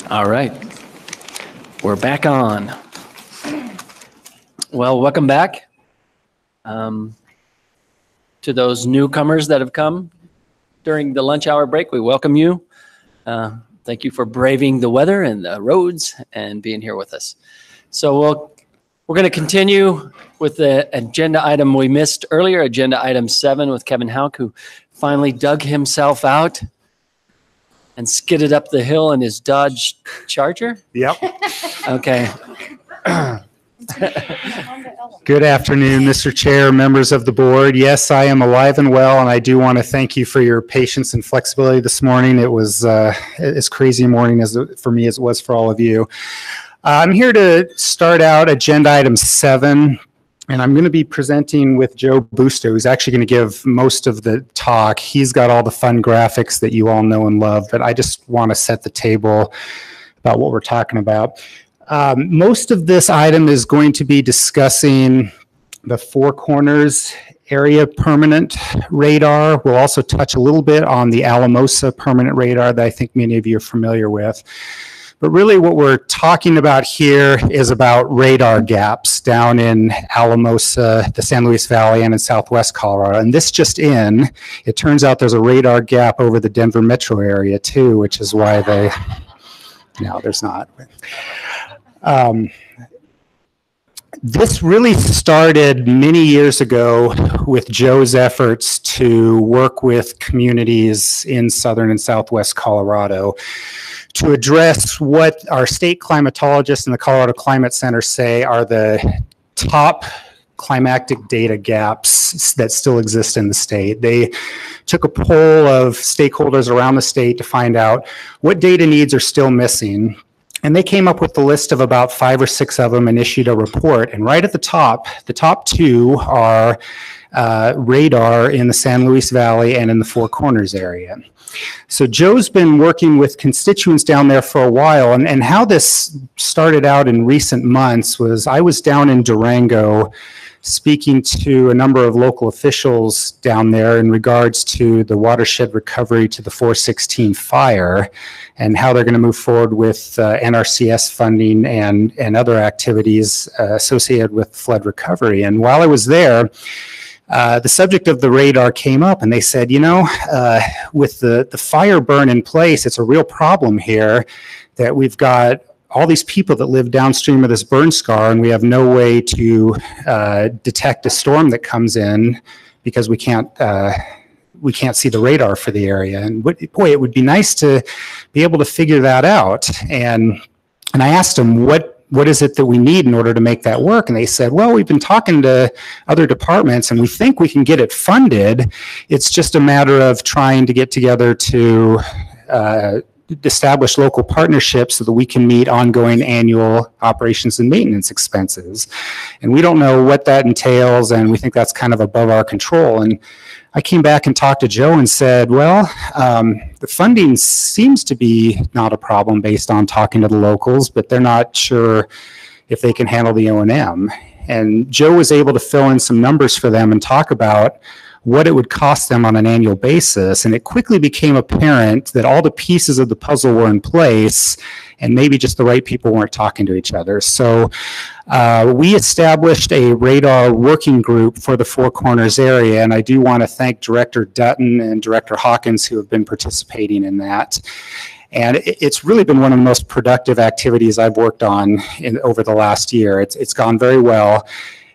All right, we're back on. Well, welcome back to those newcomers that have come during the lunch hour break. We welcome you. Thank you for braving the weather and the roads and being here with us. So we're going to continue with the agenda item we missed earlier, agenda item 7 with Kevin Hauk, who finally dug himself out and skidded up the hill in his Dodge Charger? Yep. Okay. Good afternoon, Mr. Chair, members of the board. Yes, I am alive and well, and I do want to thank you for your patience and flexibility this morning. It was as crazy a morning for me as it was for all of you. I'm here to start out agenda item 7. And I'm going to be presenting with Joe Busto, who's actually going to give most of the talk. He's got all the fun graphics that you all know and love, but I just want to set the table about what we're talking about. Most of this item is going to be discussing the Four Corners area permanent radar. We'll also touch a little bit on the Alamosa permanent radar that I think many of you are familiar with. But really what we're talking about here is about radar gaps down in Alamosa, the San Luis Valley, and in Southwest Colorado. And this just in, it turns out there's a radar gap over the Denver metro area too, which is why no, there's not. This really started many years ago with Joe's efforts to work with communities in southern and southwest Colorado to address what our state climatologists and the Colorado Climate Center say are the top climatic data gaps that still exist in the state. They took a poll of stakeholders around the state to find out what data needs are still missing. And they came up with a list of about 5 or 6 of them and issued a report. And right at the top 2 are radar in the San Luis Valley and in the Four Corners area. So Joe's been working with constituents down there for a while, and how this started out in recent months was I was down in Durango speaking to a number of local officials down there in regards to the watershed recovery to the 416 fire and how they're going to move forward with NRCS funding and other activities associated with flood recovery. And while I was there, the subject of the radar came up, and they said, you know, with the fire burn in place, it's a real problem here that we've got all these people that live downstream of this burn scar, and we have no way to detect a storm that comes in because we can't see the radar for the area. And boy, it would be nice to be able to figure that out. And I asked them, what is it that we need in order to make that work? And they said, well, we've been talking to other departments and we think we can get it funded. It's just a matter of trying to get together to establish local partnerships so that we can meet ongoing annual operations and maintenance expenses. And we don't know what that entails, and we think that's kind of above our control. And I came back and talked to Joe and said, well, the funding seems to be not a problem based on talking to the locals, but they're not sure if they can handle the O&M. And Joe was able to fill in some numbers for them and talk about what it would cost them on an annual basis. And it quickly became apparent that all the pieces of the puzzle were in place and maybe just the right people weren't talking to each other. So we established a radar working group for the Four Corners area, and I do want to thank Director Dutton and Director Hawkins who have been participating in that. And it's really been one of the most productive activities I've worked on over the last year. It's gone very well.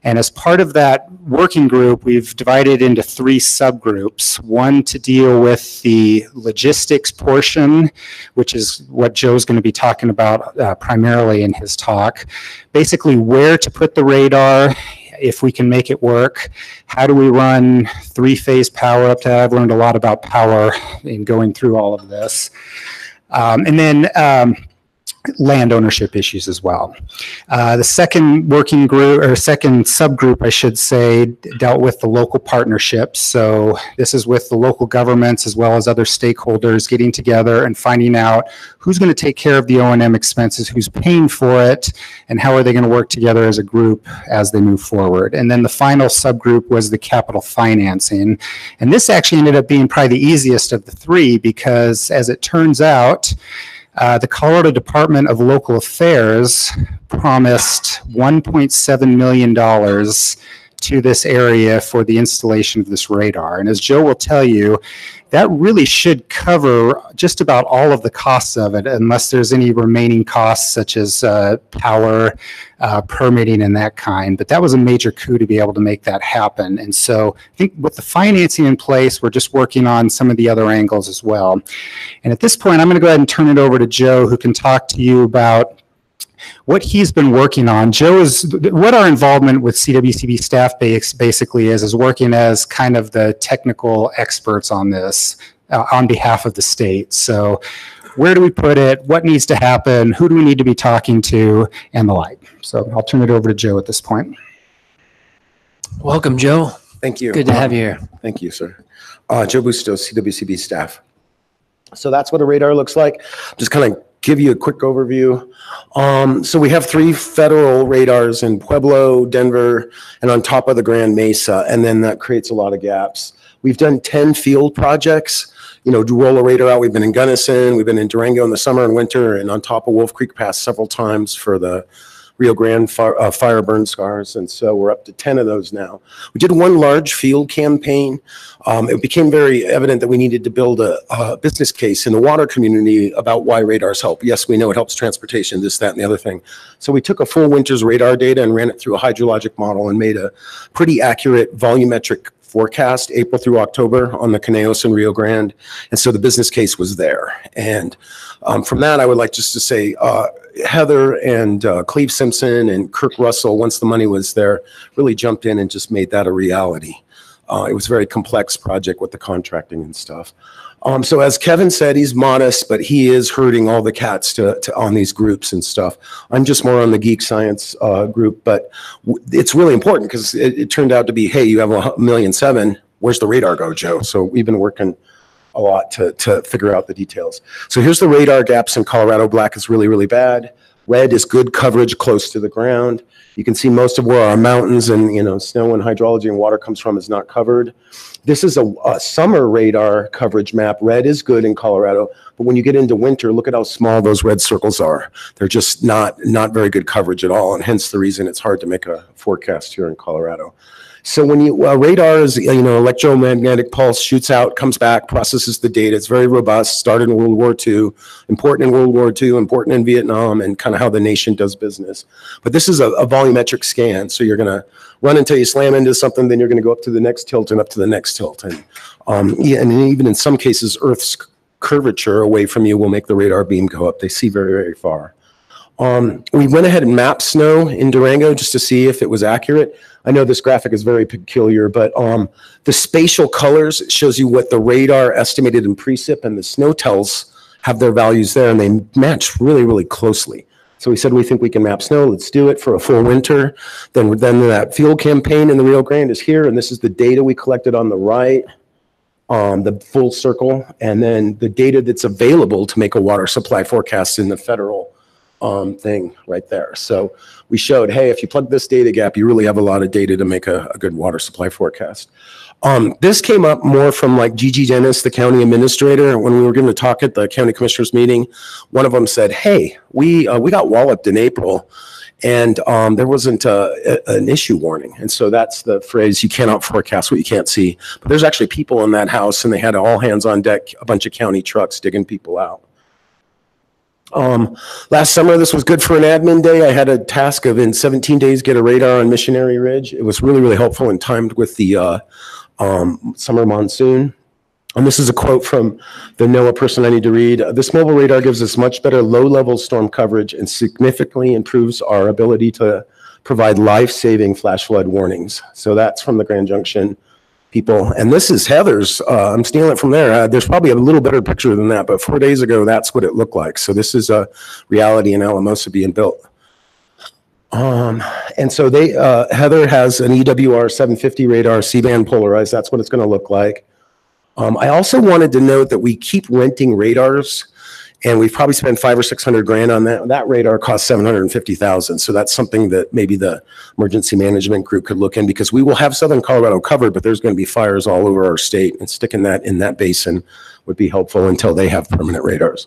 And as part of that working group, we've divided into 3 subgroups. One to deal with the logistics portion, which is what Joe's going to be talking about primarily in his talk. Basically, where to put the radar, if we can make it work. How do we run 3-phase power up to that? I've learned a lot about power in going through all of this. And then land ownership issues as well. The second working group, or second subgroup, I should say, dealt with the local partnerships. So this is with the local governments as well as other stakeholders getting together and finding out who's going to take care of the O&M expenses, who's paying for it, and how are they going to work together as a group as they move forward. And then the final subgroup was the capital financing. And this actually ended up being probably the easiest of the 3 because, as it turns out, The Colorado Department of Local Affairs promised $1.7 million to this area for the installation of this radar. And as Joe will tell you, that really should cover just about all of the costs of it, unless there's any remaining costs such as power, permitting, and that kind. But that was a major coup to be able to make that happen. And so I think with the financing in place, we're just working on some of the other angles as well. And at this point, I'm going to go ahead and turn it over to Joe, who can talk to you about what he's been working on. Joe is, what our involvement with CWCB staff basically is working as kind of the technical experts on this on behalf of the state. So where do we put it? What needs to happen? Who do we need to be talking to? And the like. So I'll turn it over to Joe at this point. Welcome, Joe. Thank you. Good to have you here. Thank you, sir. Joe Bustos, CWCB staff. So that's what a radar looks like. Just kind of give you a quick overview. So we have 3 federal radars in Pueblo, Denver, and on top of the Grand Mesa, and then that creates a lot of gaps. We've done 10 field projects, to roll a radar out. We've been in Gunnison, we've been in Durango in the summer and winter, and on top of Wolf Creek Pass several times for the Rio Grande fire burn scars, and so we're up to 10 of those now. We did one large field campaign. It became very evident that we needed to build a business case in the water community about why radars help. Yes, we know it helps transportation, this, that, and the other thing. So we took a full winter's radar data and ran it through a hydrologic model and made a pretty accurate volumetric forecast April through October on the Conejos and Rio Grande. And so the business case was there. And from that, I would like just to say, Heather and Cleve Simpson and Kirk Russell, once the money was there, really jumped in and just made that a reality. It was a very complex project with the contracting and stuff. So as Kevin said, he's modest, but he is herding all the cats on these groups and stuff. I'm just more on the geek science group, but it's really important because it turned out to be, hey, you have $1.7 million. Where's the radar go, Joe? So we've been working a lot to figure out the details. So here's the radar gaps in Colorado. Black is really, really bad. Red is good coverage close to the ground. You can see most of where our mountains and snow and hydrology and water comes from is not covered. This is a summer radar coverage map. Red is good in Colorado, but when you get into winter, look at how small those red circles are. They're just not very good coverage at all, and hence the reason it's hard to make a forecast here in Colorado. So when radar is, electromagnetic pulse, shoots out, comes back, processes the data. It's very robust, started in World War II, important in World War II, important in Vietnam, and kind of how the nation does business. But this is a volumetric scan. So you're going to run until you slam into something, then you're going to go up to the next tilt and up to the next tilt. And, and even in some cases, Earth's curvature away from you will make the radar beam go up. They see very, very far. We went ahead and mapped snow in Durango just to see if it was accurate. I know this graphic is very peculiar, but the spatial colors shows you what the radar estimated in precip, and the snow tells have their values there, and they match really, really closely. So we said we think we can map snow. Let's do it for a full winter. Then that field campaign in the Rio Grande is here, and this is the data we collected on the right, the full circle, and then the data that's available to make a water supply forecast in the federal thing right there. So we showed, hey, if you plug this data gap, you really have a lot of data to make a good water supply forecast. This came up more from like Gigi Dennis, the county administrator. When we were giving a talk at the county commissioners meeting, one of them said, hey, we got walloped in April, and there wasn't an issue warning. And so that's the phrase, you cannot forecast what you can't see. But there's actually people in that house, and they had all hands on deck, a bunch of county trucks digging people out. Last summer, this was good for an admin day. I had a task of in 17 days get a radar on Missionary Ridge. It was really, really helpful and timed with the summer monsoon. And this is a quote from the NOAA person I need to read. This mobile radar gives us much better low-level storm coverage and significantly improves our ability to provide life-saving flash flood warnings. So that's from the Grand Junction people. And this is Heather's. I'm stealing it from there. There's probably a little better picture than that, but 4 days ago, that's what it looked like. So this is a reality in Alamosa being built. And so Heather has an EWR 750 radar, C-band polarized. That's what it's going to look like. I also wanted to note that we keep renting radars, and we've probably spent $500 or $600 grand on that. That radar costs $750,000. So that's something that maybe the emergency management group could look in, because we will have Southern Colorado covered, but there's going to be fires all over our state, and sticking that in that basin would be helpful until they have permanent radars.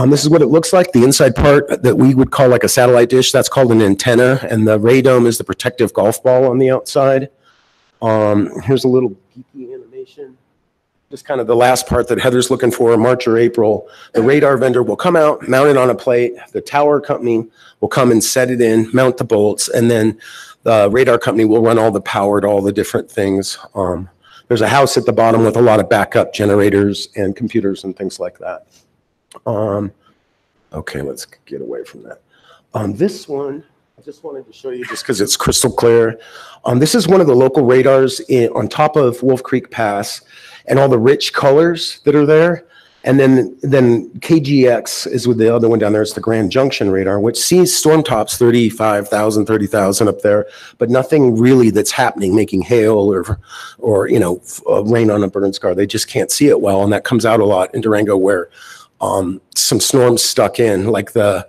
This is what it looks like. The inside part that we would call like a satellite dish, that's called an antenna, and the radome is the protective golf ball on the outside. Here's a little geeky animation. Just kind of the last part that Heather's looking for, March or April. The radar vendor will come out, mount it on a plate. The tower company will come and set it in, mount the bolts, and then the radar company will run all the power to all the different things. There's a house at the bottom with a lot of backup generators and computers and things like that. Okay, let's get away from that. This one, I just wanted to show you just because it's crystal clear. This is one of the local radars on top of Wolf Creek Pass, and all the rich colors that are there. And then KGX is with the other one down there. It's the Grand Junction radar, which sees storm tops 35,000, 30,000 up there, but nothing really that's happening, making hail or rain on a burn scar. They just can't see it well, and that comes out a lot in Durango where some storms stuck in, like the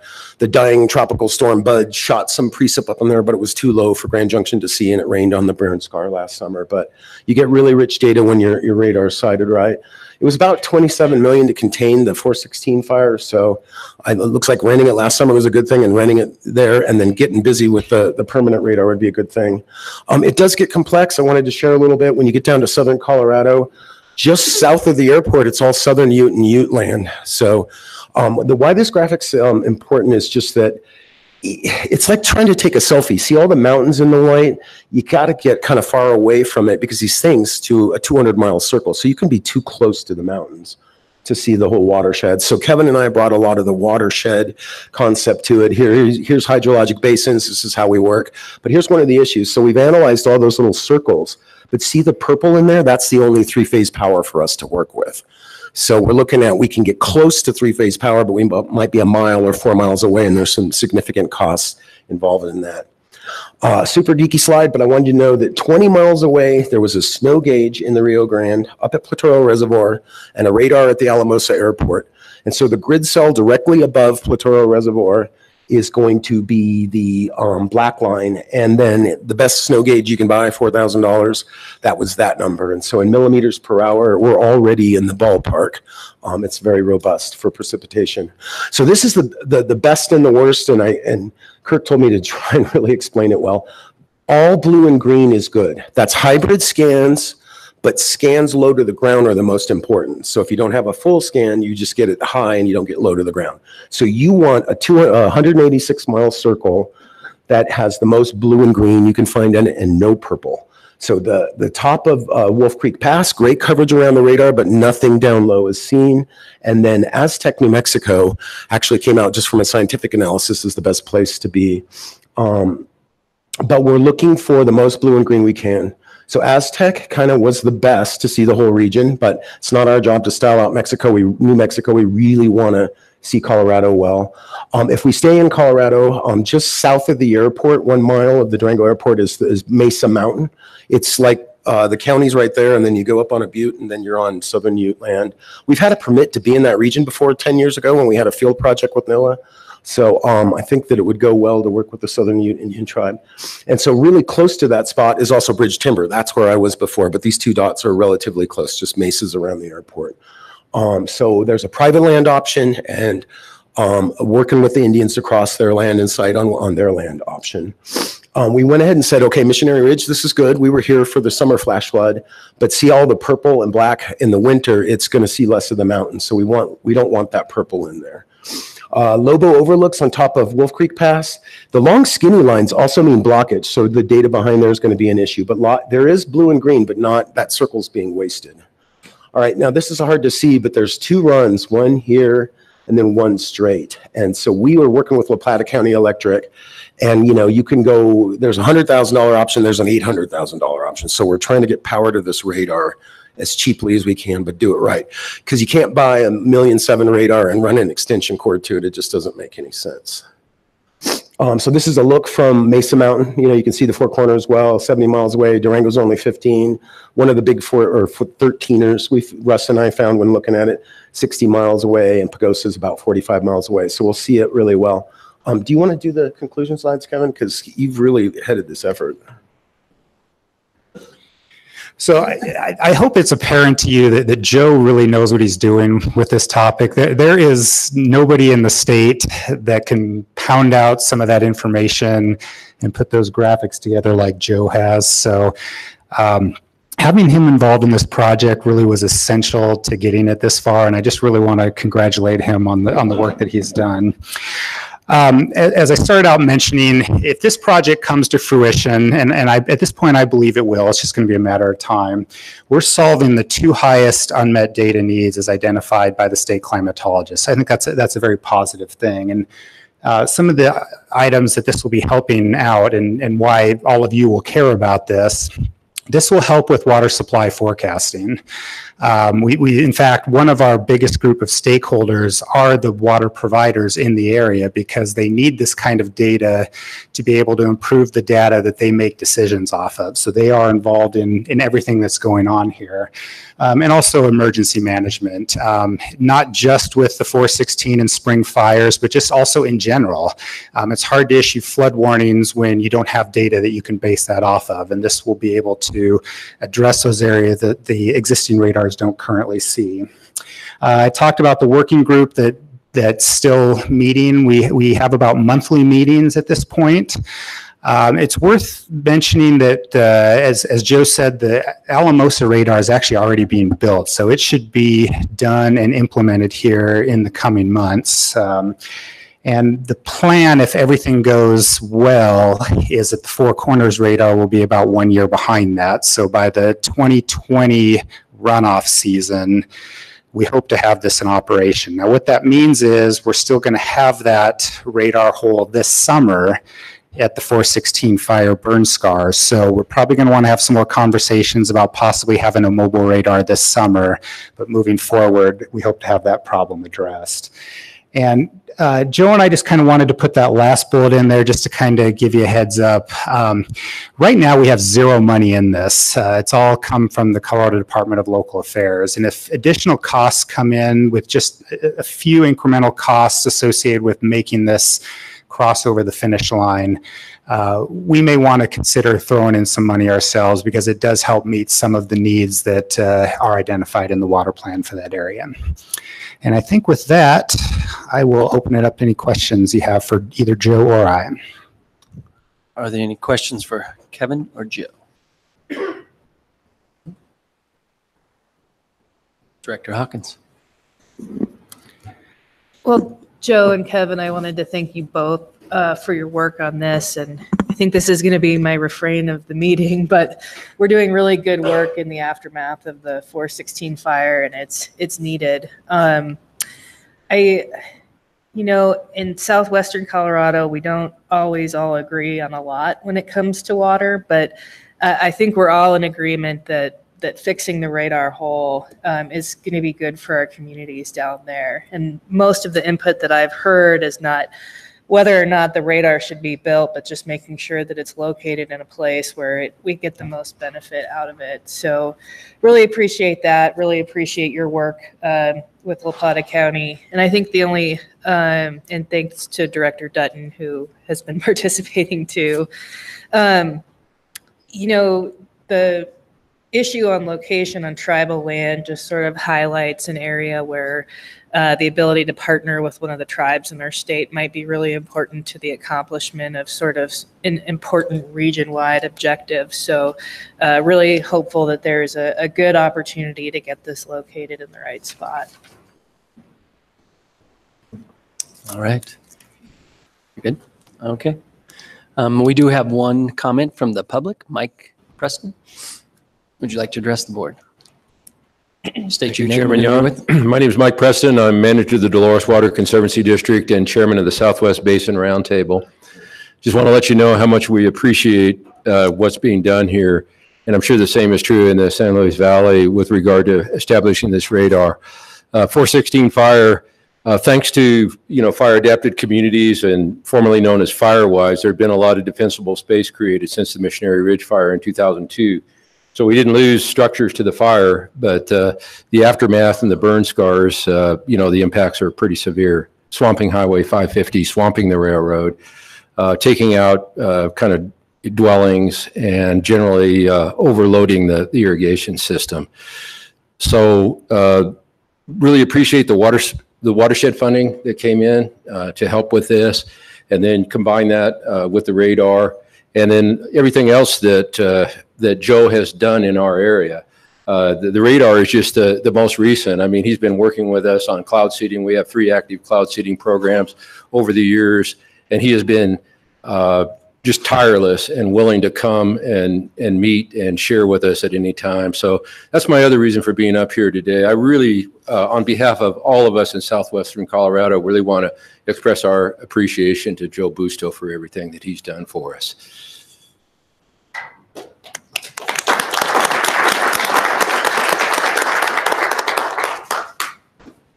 dying tropical storm Bud shot some precip up in there, but it was too low for Grand Junction to see, and it rained on the burn scar last summer. But you get really rich data when your radar is sighted right. It was about 27 million to contain the 416 fire, so it looks like renting it last summer was a good thing, and renting it there and then getting busy with the permanent radar would be a good thing. It does get complex. I wanted to share a little bit. When you get down to southern Colorado, just south of the airport, it's all southern Ute and Ute land. So why this graphic's important is just that it's like trying to take a selfie. See all the mountains in the white? You got to get kind of far away from it because these things to a 200-mile circle. So you can be too close to the mountains to see the whole watershed. So Kevin and I brought a lot of the watershed concept to it. Here's hydrologic basins. This is how we work. But here's one of the issues. So we've analyzed all those little circles. But see the purple in there? That's the only three-phase power for us to work with. So we're looking at, we can get close to three-phase power, but we might be a mile or 4 miles away, and there's some significant costs involved in that. Super geeky slide, but I wanted you to know that 20 miles away, there was a snow gauge in the Rio Grande up at Platoro Reservoir and a radar at the Alamosa Airport. And so the grid cell directly above Platoro Reservoir is going to be the black line, and then the best snow gauge you can buy, $4,000, that was that number. And so in millimeters per hour, we're already in the ballpark. It's very robust for precipitation. So this is the best and the worst, and Kirk told me to try and really explain it well. All blue and green is good. That's hybrid scans, but scans low to the ground are the most important. So if you don't have a full scan, you just get it high and you don't get low to the ground. So you want a 186-mile circle that has the most blue and green you can find in it and no purple. So the top of Wolf Creek Pass, great coverage around the radar, but nothing down low is seen. And then Aztec, New Mexico actually came out just from a scientific analysis as the best place to be. But we're looking for the most blue and green we can. So Aztec kind of was the best to see the whole region, but it's not our job to style out New Mexico. We really want to see Colorado well. If we stay in Colorado, just south of the airport, 1 mile of the Durango airport is Mesa Mountain. It's like the county's right there, and then you go up on a butte, and then you're on southern Ute land. We've had a permit to be in that region before 10 years ago when we had a field project with NOAA. So I think that it would go well to work with the Southern Ute Indian tribe. And so really close to that spot is also Bridge Timber. That's where I was before, but these two dots are relatively close, just mesas around the airport. So there's a private land option and working with the Indians to cross their land and site on their land option. We went ahead and said, okay, Missionary Ridge, this is good. We were here for the summer flash flood, but see all the purple and black in the winter, it's going to see less of the mountains. So we don't want that purple in there. Lobo overlooks on top of Wolf Creek Pass. The long skinny lines also mean blockage, so the data behind there is going to be an issue. But there is blue and green, but not that circle's being wasted. All right, now this is hard to see, but there's two runs, one here and then one straight. And so we were working with La Plata County Electric, and you can go, there's a $100,000 option, there's an $800,000 option. So we're trying to get power to this radar as cheaply as we can, but do it right. Because you can't buy a $1.7 million radar and run an extension cord to it. It just doesn't make any sense. So this is a look from Mesa Mountain. You can see the Four Corners well, 70 miles away. Durango's only 15. One of the big 13ers Russ and I found when looking at it, 60 miles away, and Pagosa's about 45 miles away. So we'll see it really well. Do you want to do the conclusion slides, Kevin? Because you've really headed this effort. So I hope it's apparent to you that Joe really knows what he's doing with this topic. There is nobody in the state that can pound out some of that information and put those graphics together like Joe has. So having him involved in this project really was essential to getting it this far, and I just really want to congratulate him on the work that he's done. As I started out mentioning, if this project comes to fruition, and at this point I believe it will, it's just going to be a matter of time, we're solving the two highest unmet data needs as identified by the state climatologists. I think that's a very positive thing. And some of the items that this will be helping out and why all of you will care about this will help with water supply forecasting. In fact, one of our biggest group of stakeholders are the water providers in the area because they need this kind of data to be able to improve the data that they make decisions off of. So they are involved in everything that's going on here. And also emergency management, not just with the 416 and spring fires, but just also in general. It's hard to issue flood warnings when you don't have data that you can base that off of, and this will be able to address those areas that the existing radars don't currently see. I talked about the working group that's still meeting. We have about monthly meetings at this point. It's worth mentioning that, as Joe said, the Alamosa radar is actually already being built, so it should be done and implemented here in the coming months. And the plan, if everything goes well, is that the Four Corners radar will be about 1 year behind that. So by the 2020 runoff season, we hope to have this in operation. Now, what that means is we're still going to have that radar hole this summer at the 416 fire burn scars. So we're probably going to want to have some more conversations about possibly having a mobile radar this summer, but moving forward, we hope to have that problem addressed. And Joe and I just kind of wanted to put that last bullet in there just to kind of give you a heads up. Right now we have zero money in this. It's all come from the Colorado Department of Local Affairs. And if additional costs come in with just a few incremental costs associated with making this cross over the finish line, we may want to consider throwing in some money ourselves because it does help meet some of the needs that are identified in the water plan for that area. And I think with that, I will open it up to any questions you have for either Joe or I. Are there any questions for Kevin or Joe? Director Hawkins. Well, Joe and Kevin, I wanted to thank you both for your work on this. And I think this is going to be my refrain of the meeting, but we're doing really good work in the aftermath of the 416 fire, and it's needed. In southwestern Colorado, we don't always all agree on a lot when it comes to water, but I think we're all in agreement that fixing the radar hole is going to be good for our communities down there. And most of the input that I've heard is not whether or not the radar should be built, but just making sure that it's located in a place where we get the most benefit out of it. So really appreciate that. Really appreciate your work with La Plata County. And I think the only, and thanks to Director Dutton, who has been participating too. The issue on location on tribal land just sort of highlights an area where the ability to partner with one of the tribes in our state might be really important to the accomplishment of sort of an important region-wide objective. So really hopeful that there's a good opportunity to get this located in the right spot. All right. You're good? Okay. We do have one comment from the public. Mike Preston, would you like to address the board? State your name. Chairman Young. My name is Mike Preston. I'm manager of the Dolores Water Conservancy District and chairman of the Southwest Basin Roundtable. Just want to let you know how much we appreciate what's being done here. And I'm sure the same is true in the San Luis Valley with regard to establishing this radar. 416 fire, thanks to fire adapted communities and formerly known as Firewise, there have been a lot of defensible space created since the Missionary Ridge fire in 2002. So we didn't lose structures to the fire, but the aftermath and the burn scars, the impacts are pretty severe. Swamping Highway 550, swamping the railroad, taking out kind of dwellings and generally overloading the irrigation system. So really appreciate the watershed funding that came in to help with this, and then combine that with the radar, and then everything else that Joe has done in our area. The radar is just the most recent. I mean, he's been working with us on cloud seeding. We have 3 active cloud seeding programs over the years, and he has been just tireless and willing to come and meet and share with us at any time. So that's my other reason for being up here today. I really, on behalf of all of us in Southwestern Colorado, really want to express our appreciation to Joe Busto for everything that he's done for us.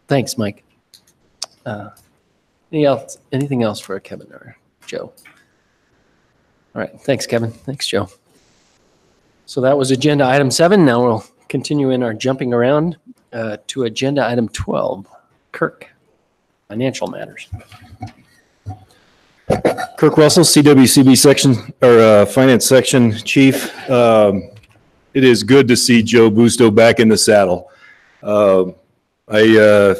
Thanks, Mike. Anything else for Kevin or Joe? All right, thanks, Kevin. Thanks, Joe. So that was agenda item 7. Now we'll continue in our jumping around to agenda item 12. Kirk, financial matters. Kirk Russell, CWCB section or finance section chief. It is good to see Joe Busto back in the saddle. I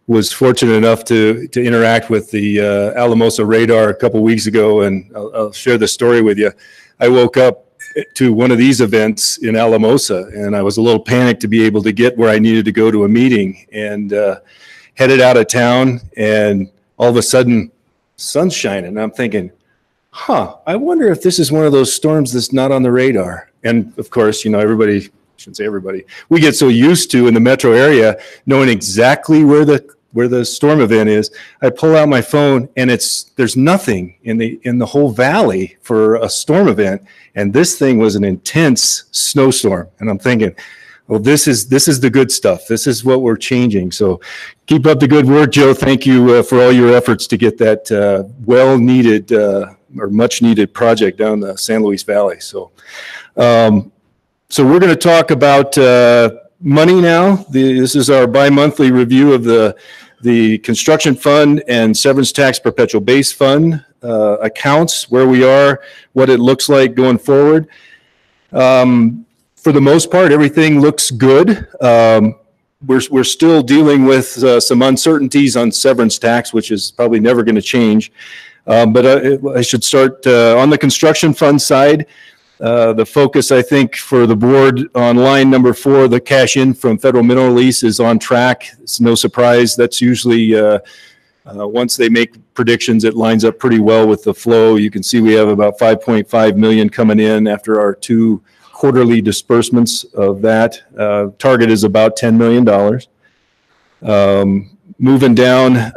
was fortunate enough to interact with the Alamosa radar a couple weeks ago, and I'll share the story with you. I woke up to one of these events in Alamosa, and I was a little panicked to be able to get where I needed to go to a meeting, and headed out of town, and all of a sudden, sun's shining, and I'm thinking, I wonder if this is one of those storms that's not on the radar. And of course, you know, everybody, I shouldn't say everybody, we get so used to in the metro area knowing exactly where the storm event is. I pull out my phone and there's nothing in the whole valley for a storm event, and this thing was an intense snowstorm. And I'm thinking, well, this is the good stuff. This is what we're changing. So keep up the good work, Joe. Thank you for all your efforts to get that well-needed or much-needed project down the San Luis Valley. So we're going to talk about money now. This is our bi-monthly review of the construction fund and severance tax perpetual base fund accounts, where we are, what it looks like going forward. For the most part, everything looks good. We're still dealing with some uncertainties on severance tax, which is probably never going to change. But I should start on the construction fund side. The focus, I think, for the board on line number 4, the cash in from federal mineral lease, is on track. It's no surprise. That's usually, once they make predictions, it lines up pretty well with the flow. You can see we have about 5.5 million coming in after our 2 quarterly disbursements of that. Target is about $10 million. Moving down,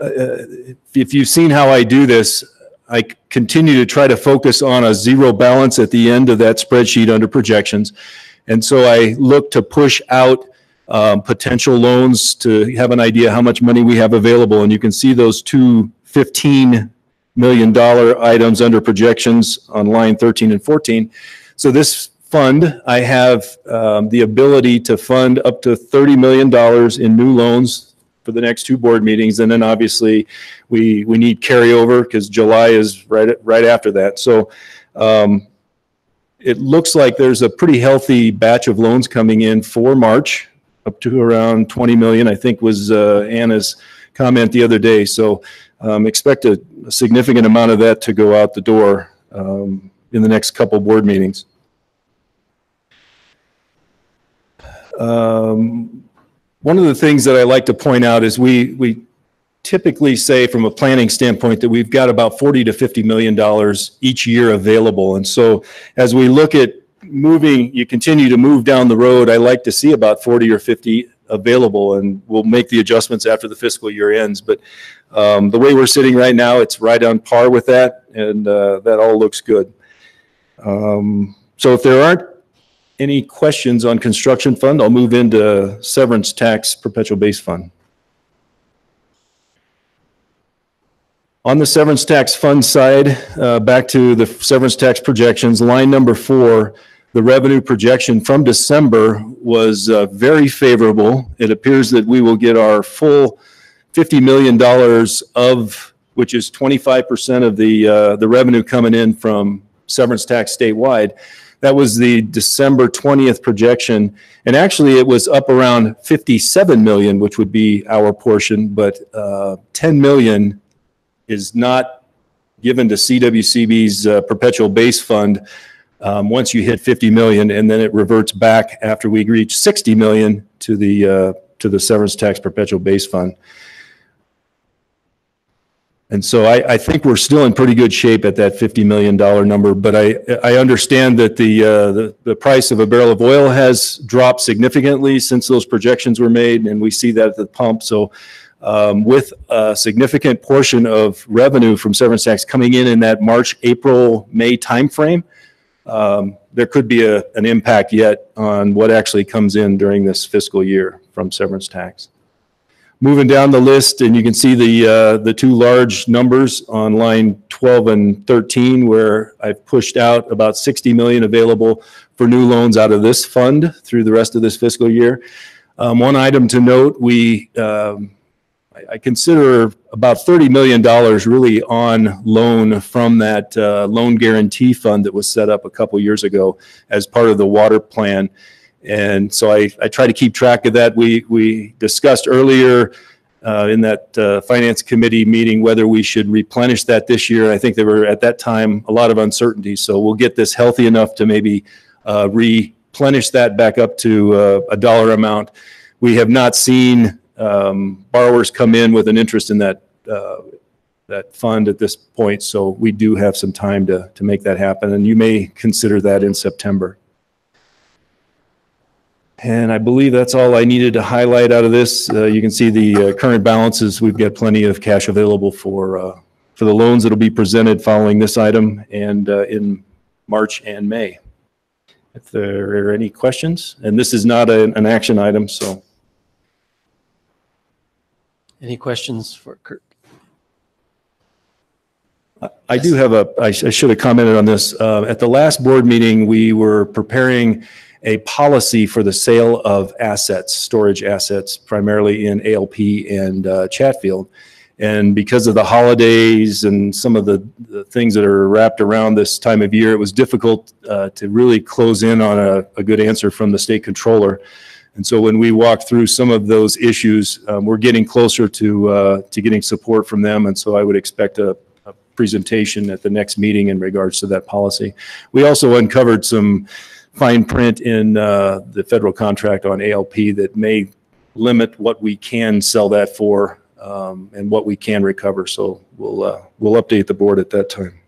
if you've seen how I do this, I continue to try to focus on a zero balance at the end of that spreadsheet under projections. And so I look to push out potential loans to have an idea how much money we have available. And you can see those 2 $15 million items under projections on line 13 and 14. So this fund, I have the ability to fund up to $30 million in new loans for the next 2 board meetings. And then obviously we need carryover because July is right after that. So it looks like there's a pretty healthy batch of loans coming in for March, up to around 20 million, I think was Anna's comment the other day. So expect a significant amount of that to go out the door in the next couple board meetings. One of the things that I like to point out is we typically say from a planning standpoint that we've got about $40 to $50 million each year available. And so as we look at moving, you continue to move down the road, I like to see about 40 or 50 available, and we'll make the adjustments after the fiscal year ends. But the way we're sitting right now, it's right on par with that, and that all looks good. So if there aren't any questions on construction fund, I'll move into severance tax perpetual base fund. On the severance tax fund side, back to the severance tax projections, line number 4, the revenue projection from December was very favorable. It appears that we will get our full $50 million of, which is 25% of the revenue coming in from severance tax statewide. That was the December 20th projection. And actually it was up around 57 million, which would be our portion, but 10 million is not given to CWCB's perpetual base fund once you hit 50 million, and then it reverts back after we reach 60 million to the severance tax perpetual base fund. And so I think we're still in pretty good shape at that $50 million number, but I understand that the price of a barrel of oil has dropped significantly since those projections were made, and we see that at the pump. So with a significant portion of revenue from severance tax coming in that March, April, May timeframe, there could be an impact yet on what actually comes in during this fiscal year from severance tax. Moving down the list, and you can see the two large numbers on line 12 and 13, where I've pushed out about 60 million available for new loans out of this fund through the rest of this fiscal year. One item to note, I consider about $30 million really on loan from that loan guarantee fund that was set up a couple years ago as part of the water plan. And so I try to keep track of that. We discussed earlier in that finance committee meeting whether we should replenish that this year. I think there were at that time a lot of uncertainty. So we'll get this healthy enough to maybe replenish that back up to a dollar amount. We have not seen borrowers come in with an interest in that fund at this point. So we do have some time to make that happen. And you may consider that in September. And I believe that's all I needed to highlight out of this. You can see the current balances. We've got plenty of cash available for the loans that will be presented following this item and in March and May. If there are any questions, and this is not an action item, so. Any questions for Kirk? I do have I should have commented on this. At the last board meeting, we were preparing a policy for the sale of assets, storage assets, primarily in ALP and Chatfield. And because of the holidays and some of the things that are wrapped around this time of year, it was difficult to really close in on a good answer from the state controller. And so when we walked through some of those issues, we're getting closer to getting support from them. And so I would expect a presentation at the next meeting in regards to that policy. We also uncovered some fine print in the federal contract on ALP that may limit what we can sell that for and what we can recover. So we'll update the board at that time.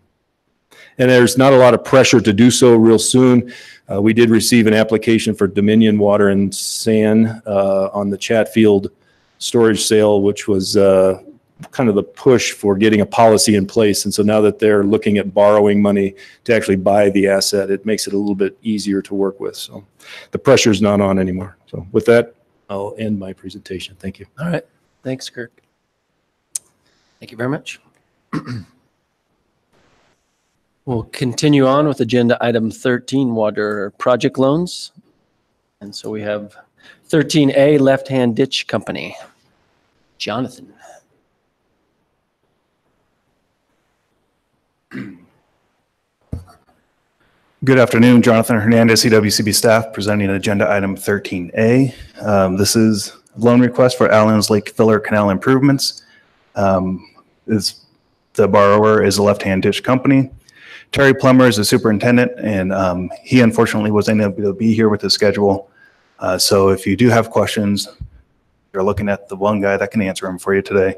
And there's not a lot of pressure to do so real soon. We did receive an application for Dominion Water and Sand on the Chatfield storage sale, which was kind of the push for getting a policy in place. And so now that they're looking at borrowing money to actually buy the asset, it makes it a little bit easier to work with. So the pressure is not on anymore. So with that, I'll end my presentation. Thank you. All right. Thanks, Kirk. Thank you very much. We'll continue on with agenda item 13, water project loans. And so we have 13A, Left-Hand Ditch Company. Jonathan. Good afternoon, Jonathan Hernandez, CWCB staff, presenting agenda item 13A. This is a loan request for Allen's Lake Filler Canal improvements. The borrower is a Left-Hand Ditch Company. Terry Plummer is the superintendent, and he unfortunately wasn't able to be here with his schedule. So if you do have questions, you're looking at the one guy that can answer them for you today.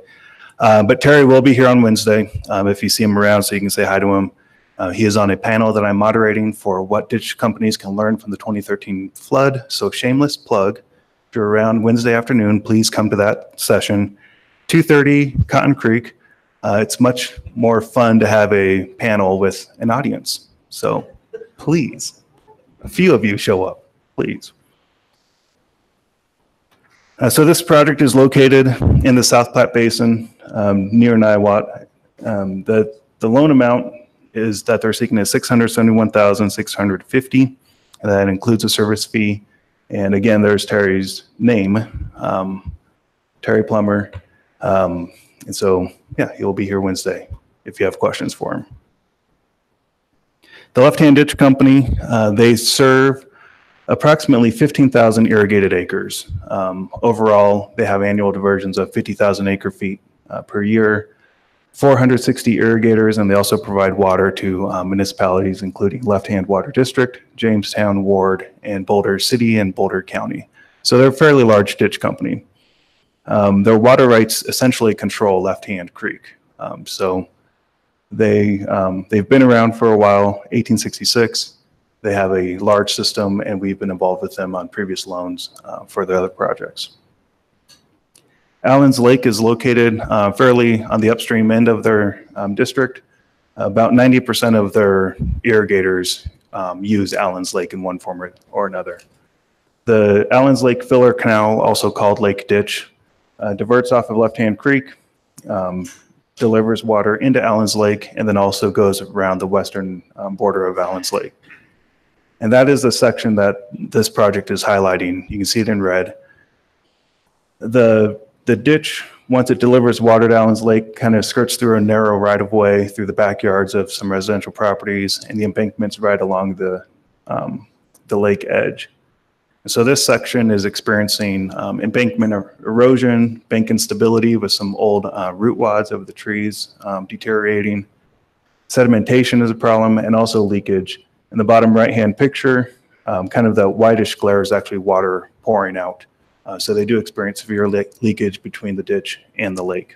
But Terry will be here on Wednesday if you see him around, so you can say hi to him. He is on a panel that I'm moderating for what ditch companies can learn from the 2013 flood. So shameless plug. If you're around Wednesday afternoon, please come to that session. 2:30 Cotton Creek. It's much more fun to have a panel with an audience. So please, a few of you show up, please. So this project is located in the South Platte Basin near Niwot. The loan amount is that they're seeking is $671,650. That includes a service fee. And again, there's Terry's name, Terry Plummer. And so, yeah, he'll be here Wednesday if you have questions for him. The Left Hand Ditch Company, they serve approximately 15,000 irrigated acres. Overall, they have annual diversions of 50,000 acre feet per year, 460 irrigators, and they also provide water to municipalities including Left Hand Water District, Jamestown Ward, and Boulder City and Boulder County. So they're a fairly large ditch company. Their water rights essentially control Left Hand Creek. So they've been around for a while, 1866. They have a large system, and we've been involved with them on previous loans for their other projects. Allen's Lake is located fairly on the upstream end of their district. About 90% of their irrigators use Allen's Lake in one form or another. The Allen's Lake Filler Canal, also called Lake Ditch, diverts off of Left Hand Creek, delivers water into Allen's Lake, and then also goes around the western border of Allen's Lake. And that is the section that this project is highlighting. You can see it in red. The ditch, once it delivers water to Allen's Lake, kind of skirts through a narrow right-of-way through the backyards of some residential properties, and the embankment's right along the lake edge. And so this section is experiencing embankment erosion, bank instability with some old root wads of the trees deteriorating. Sedimentation is a problem, and also leakage. In the bottom right-hand picture, kind of the whitish glare is actually water pouring out. So they do experience severe leakage between the ditch and the lake.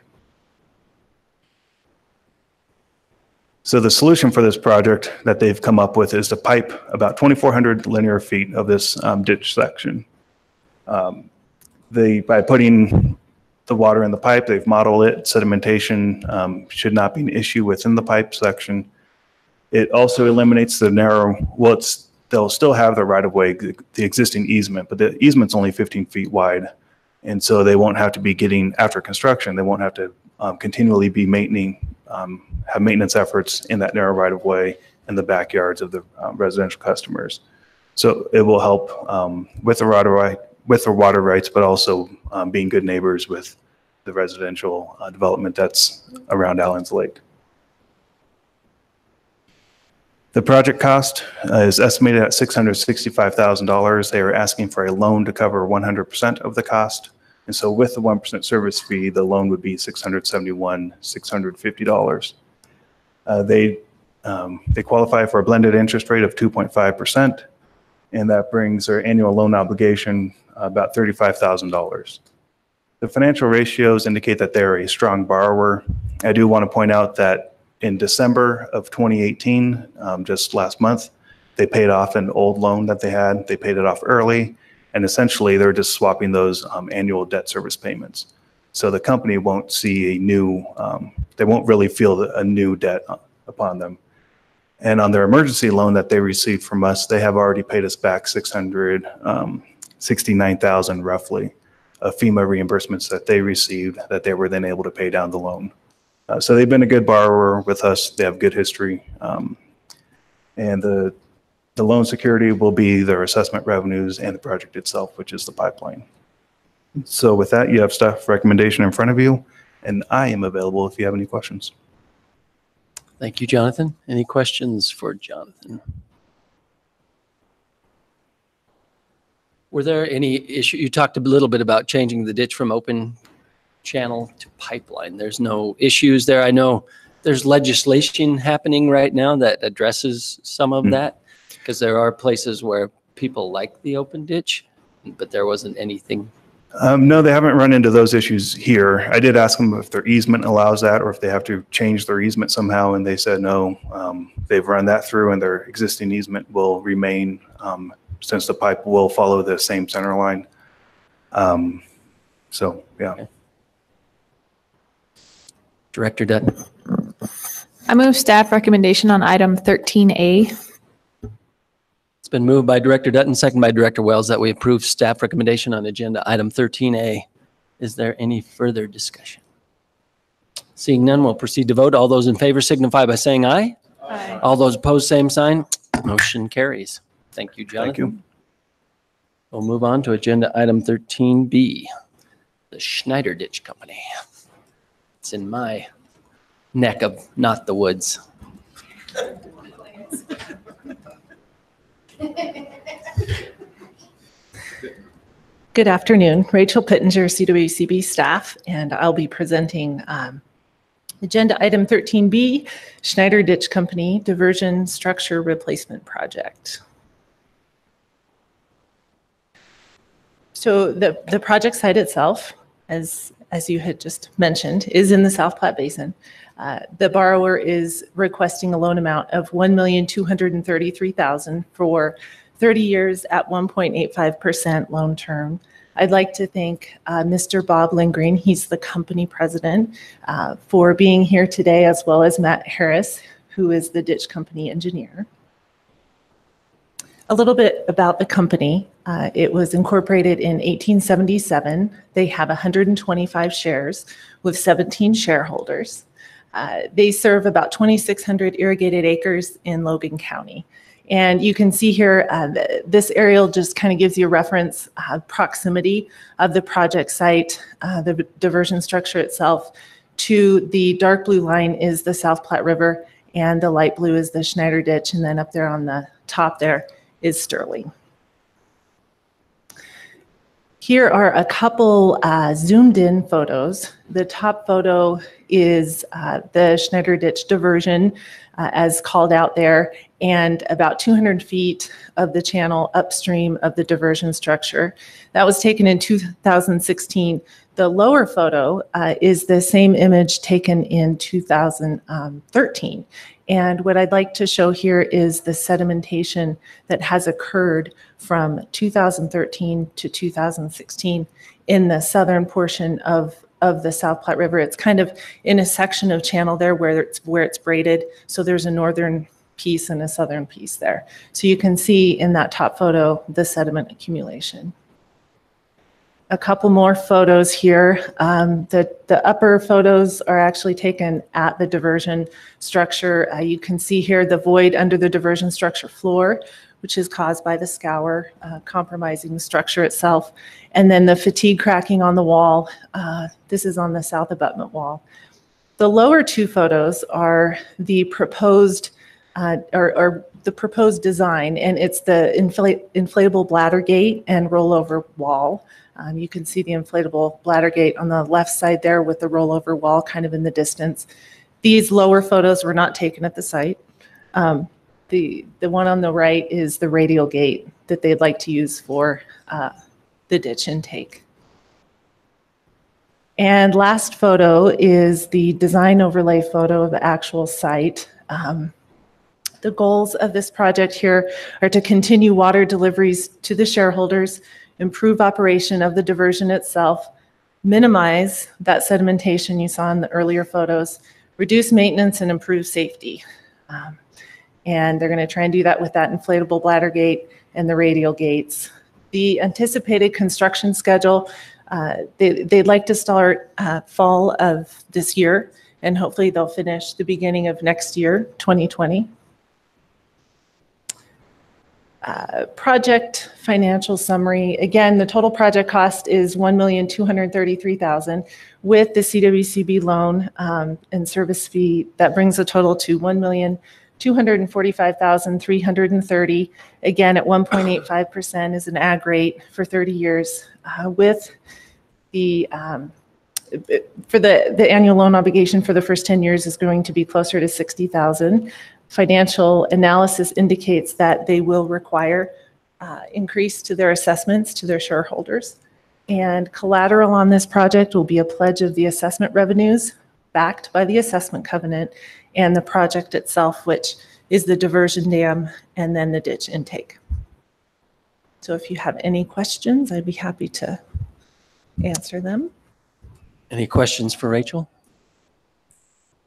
So the solution for this project that they've come up with is to pipe about 2,400 linear feet of this ditch section. By putting the water in the pipe, they've modeled it. Sedimentation should not be an issue within the pipe section. It also eliminates the narrow, well, they'll still have the right-of-way, the existing easement, but the easement's only 15 feet wide. And so they won't have to be getting, after construction, they won't have to continually be have maintenance efforts in that narrow right-of-way in the backyards of the residential customers. So it will help with the water rights, but also being good neighbors with the residential development that's around Allen's Lake. The project cost is estimated at $665,000. They are asking for a loan to cover 100% of the cost. And so with the 1% service fee, the loan would be $650. They qualify for a blended interest rate of 2.5%, and that brings their annual loan obligation about $35,000. The financial ratios indicate that they're a strong borrower. I do want to point out that in December of 2018, just last month, they paid off an old loan that they had. They paid it off early, and essentially they're just swapping those annual debt service payments. So the company won't see a new, they won't really feel a new debt upon them. And on their emergency loan that they received from us, they have already paid us back $669,000 roughly of FEMA reimbursements that they received that they were then able to pay down the loan. So they've been a good borrower with us. They have good history. And the loan security will be their assessment revenues and the project itself, which is the pipeline. So with that, you have staff recommendation in front of you, and I am available if you have any questions. Thank you, Jonathan. Any questions for Jonathan? Were there any issue? You talked a little bit about changing the ditch from open channel to pipeline. There's no issues there. I know there's legislation happening right now that addresses some of that, because there are places where people like the open ditch, but there wasn't anything. No, they haven't run into those issues here. I did ask them if their easement allows that or if they have to change their easement somehow, and they said no. They've run that through, and their existing easement will remain since the pipe will follow the same center line. So, yeah. Okay. Director Dutton. I move staff recommendation on item 13A. It's been moved by Director Dutton, second by Director Wells, that we approve staff recommendation on agenda item 13A. Is there any further discussion? Seeing none, we'll proceed to vote. All those in favor signify by saying aye. Aye. All those opposed, same sign. Motion carries. Thank you, Jonathan. Thank you. We'll move on to agenda item 13B, the Schneider Ditch Company. It's in my neck of not the woods. Good afternoon, Rachel Pittenger, CWCB staff, and I'll be presenting agenda item 13B, Schneider Ditch Company Diversion Structure Replacement Project. So the project site itself, as you had just mentioned, is in the South Platte Basin. The borrower is requesting a loan amount of $1,233,000 for 30 years at 1.85% loan term. I'd like to thank Mr. Bob Lindgreen, he's the company president, for being here today, as well as Matt Harris, who is the ditch company engineer. A little bit about the company. It was incorporated in 1877. They have 125 shares with 17 shareholders. They serve about 2,600 irrigated acres in Logan County. And you can see here, this aerial just kind of gives you a reference proximity of the project site, the diversion structure itself. To the dark blue line is the South Platte River, and the light blue is the Schneider Ditch, and then up there on the top there is Sterling. Here are a couple zoomed in photos. The top photo is the Schneider Ditch diversion as called out there, and about 200 feet of the channel upstream of the diversion structure. That was taken in 2016. The lower photo is the same image taken in 2013. And what I'd like to show here is the sedimentation that has occurred from 2013 to 2016 in the southern portion of the South Platte River. It's kind of in a section of channel there where it's braided. So there's a northern piece and a southern piece there. So you can see in that top photo the sediment accumulation. A couple more photos here. The upper photos are actually taken at the diversion structure. You can see here the void under the diversion structure floor, which is caused by the scour compromising the structure itself. And then the fatigue cracking on the wall. This is on the south abutment wall. The lower two photos are the proposed or the proposed design, and it's the inflatable bladder gate and rollover wall. You can see the inflatable bladder gate on the left side there with the rollover wall kind of in the distance. These lower photos were not taken at the site. The one on the right is the radial gate that they'd like to use for the ditch intake. And last photo is the design overlay photo of the actual site. The goals of this project here are to continue water deliveries to the shareholders, improve operation of the diversion itself, minimize that sedimentation you saw in the earlier photos, reduce maintenance, and improve safety. And they're going to try and do that with that inflatable bladder gate and the radial gates. The anticipated construction schedule, they'd like to start fall of this year, and hopefully they'll finish the beginning of next year, 2020. Project financial summary. Again, the total project cost is $1,233,000 with the CWCB loan and service fee. That brings the total to $1,245,330. Again, at 1.85% is an ag rate for 30 years. With the for the annual loan obligation for the first 10 years is going to be closer to $60,000. Financial analysis indicates that they will require increase to their assessments to their shareholders. And collateral on this project will be a pledge of the assessment revenues backed by the assessment covenant and the project itself, which is the diversion dam and then the ditch intake. So if you have any questions, I'd be happy to answer them. Any questions for Rachel?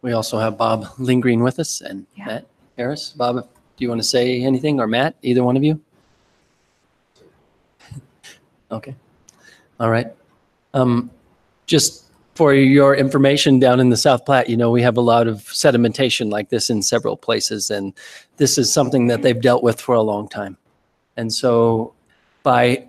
We also have Bob Lindgreen with us and Matt Harris. Bob, do you want to say anything, or Matt, either one of you? Okay. All right. Just for your information, down in the South Platte, you know, we have a lot of sedimentation like this in several places, and this is something that they've dealt with for a long time. And so by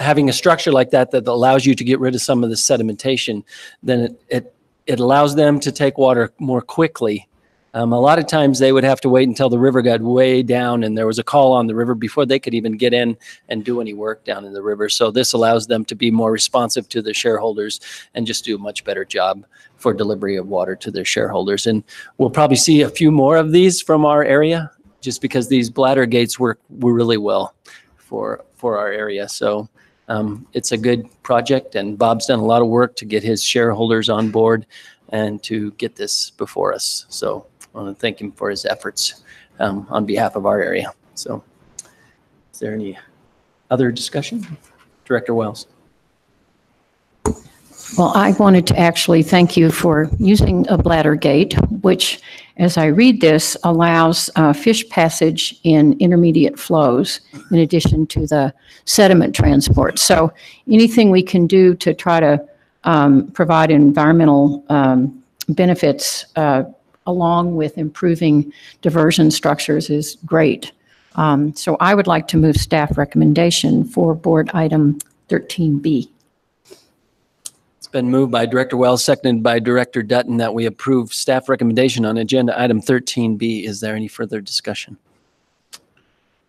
having a structure like that that allows you to get rid of some of the sedimentation, then it allows them to take water more quickly A lot of times they would have to wait until the river got way down and there was a call on the river before they could even get in and do any work down in the river. So this allows them to be more responsive to the shareholders and just do a much better job for delivery of water to their shareholders. And we'll probably see a few more of these from our area just because these bladder gates work really well for our area. So it's a good project, and Bob's done a lot of work to get his shareholders on board and to get this before us. So I want to thank him for his efforts on behalf of our area. So is there any other discussion? Director Wells. Well, I wanted to actually thank you for using a bladder gate, which, as I read this, allows fish passage in intermediate flows in addition to the sediment transport. So anything we can do to try to provide environmental benefits along with improving diversion structures is great. So I would like to move staff recommendation for board item 13B. It's been moved by Director Wells, seconded by Director Dutton, that we approve staff recommendation on agenda item 13B. Is there any further discussion?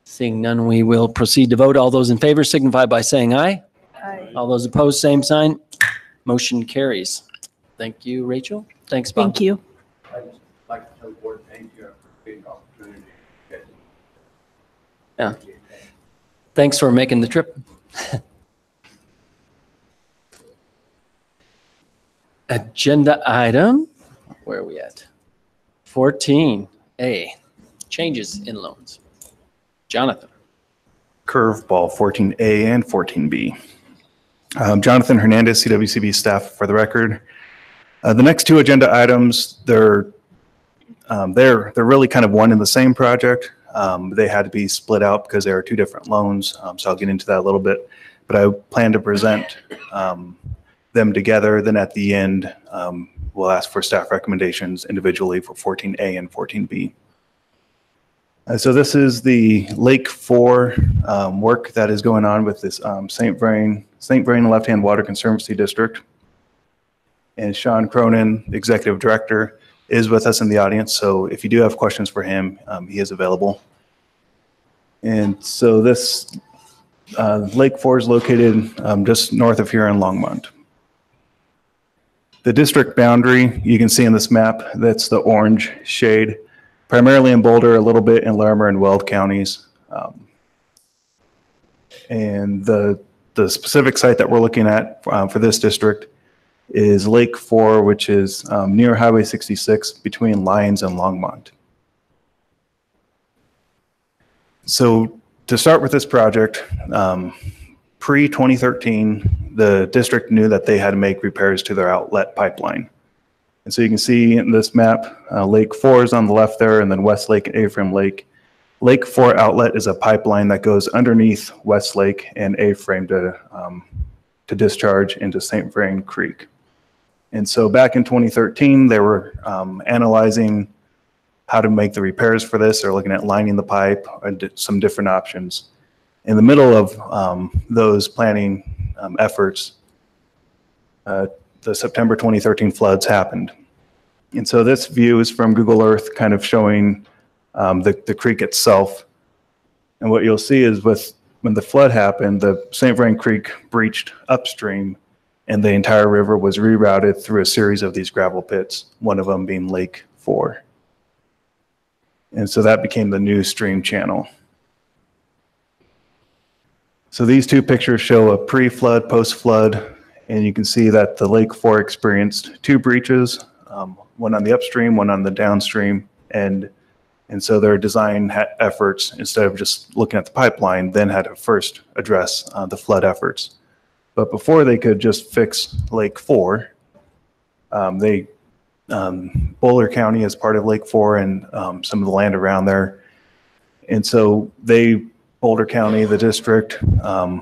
Seeing none, we will proceed to vote. All those in favor signify by saying aye. Aye. All those opposed, same sign. Motion carries. Thank you, Rachel. Thanks, Bob. Thank you. I'd just like to tell the board, thank you for the opportunity. Yeah. Thanks for making the trip. Agenda item, where are we at? 14A, changes in loans. Jonathan. Curveball 14A and 14B. Jonathan Hernandez, CWCB staff for the record. The next two agenda items, they're really kind of one and the same project. They had to be split out because there are two different loans. So I'll get into that a little bit, but I plan to present them together. Then at the end, we'll ask for staff recommendations individually for 14A and 14B. So this is the Lake 4 work that is going on with this St. Vrain Left-Hand Water Conservancy District. And Sean Cronin, the Executive Director, is with us in the audience. So if you do have questions for him, he is available. And so this Lake 4 is located just north of here in Longmont. The district boundary, you can see in this map, that's the orange shade, primarily in Boulder, a little bit in Larimer and Weld counties. And the specific site that we're looking at for this district is Lake 4, which is near Highway 66 between Lyons and Longmont. So to start with this project, pre-2013, the district knew that they had to make repairs to their outlet pipeline. And so you can see in this map, Lake 4 is on the left there, and then Westlake and A-Frame Lake. Lake 4 outlet is a pipeline that goes underneath Westlake and A-Frame to discharge into St. Vrain Creek. And so back in 2013, they were analyzing how to make the repairs for this. They're looking at lining the pipe and some different options. In the middle of those planning efforts, the September 2013 floods happened. And so this view is from Google Earth, kind of showing the creek itself. And what you'll see is when the flood happened, the St. Vrain Creek breached upstream, and the entire river was rerouted through a series of these gravel pits, one of them being Lake 4. And so that became the new stream channel. So these two pictures show a pre-flood, post-flood, and you can see that the Lake 4 experienced two breaches, one on the upstream, one on the downstream, and so their design efforts, instead of just looking at the pipeline, then had to first address the flood efforts. But before they could just fix Lake 4, Boulder County is part of Lake 4 and some of the land around there. And so Boulder County, the district,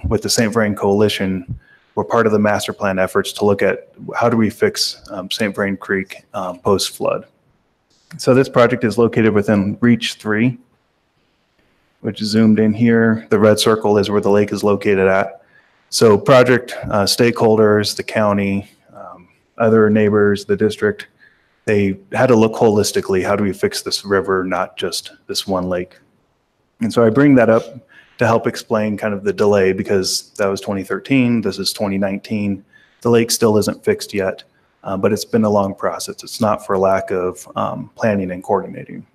with the St. Vrain Coalition, were part of the master plan efforts to look at how do we fix St. Vrain Creek post-flood. So this project is located within Reach 3, which is zoomed in here. The red circle is where the lake is located at. So project stakeholders, the county, other neighbors, the district, they had to look holistically. How do we fix this river, not just this one lake? And so I bring that up to help explain kind of the delay, because that was 2013, this is 2019. The lake still isn't fixed yet, but it's been a long process. It's not for lack of planning and coordinating.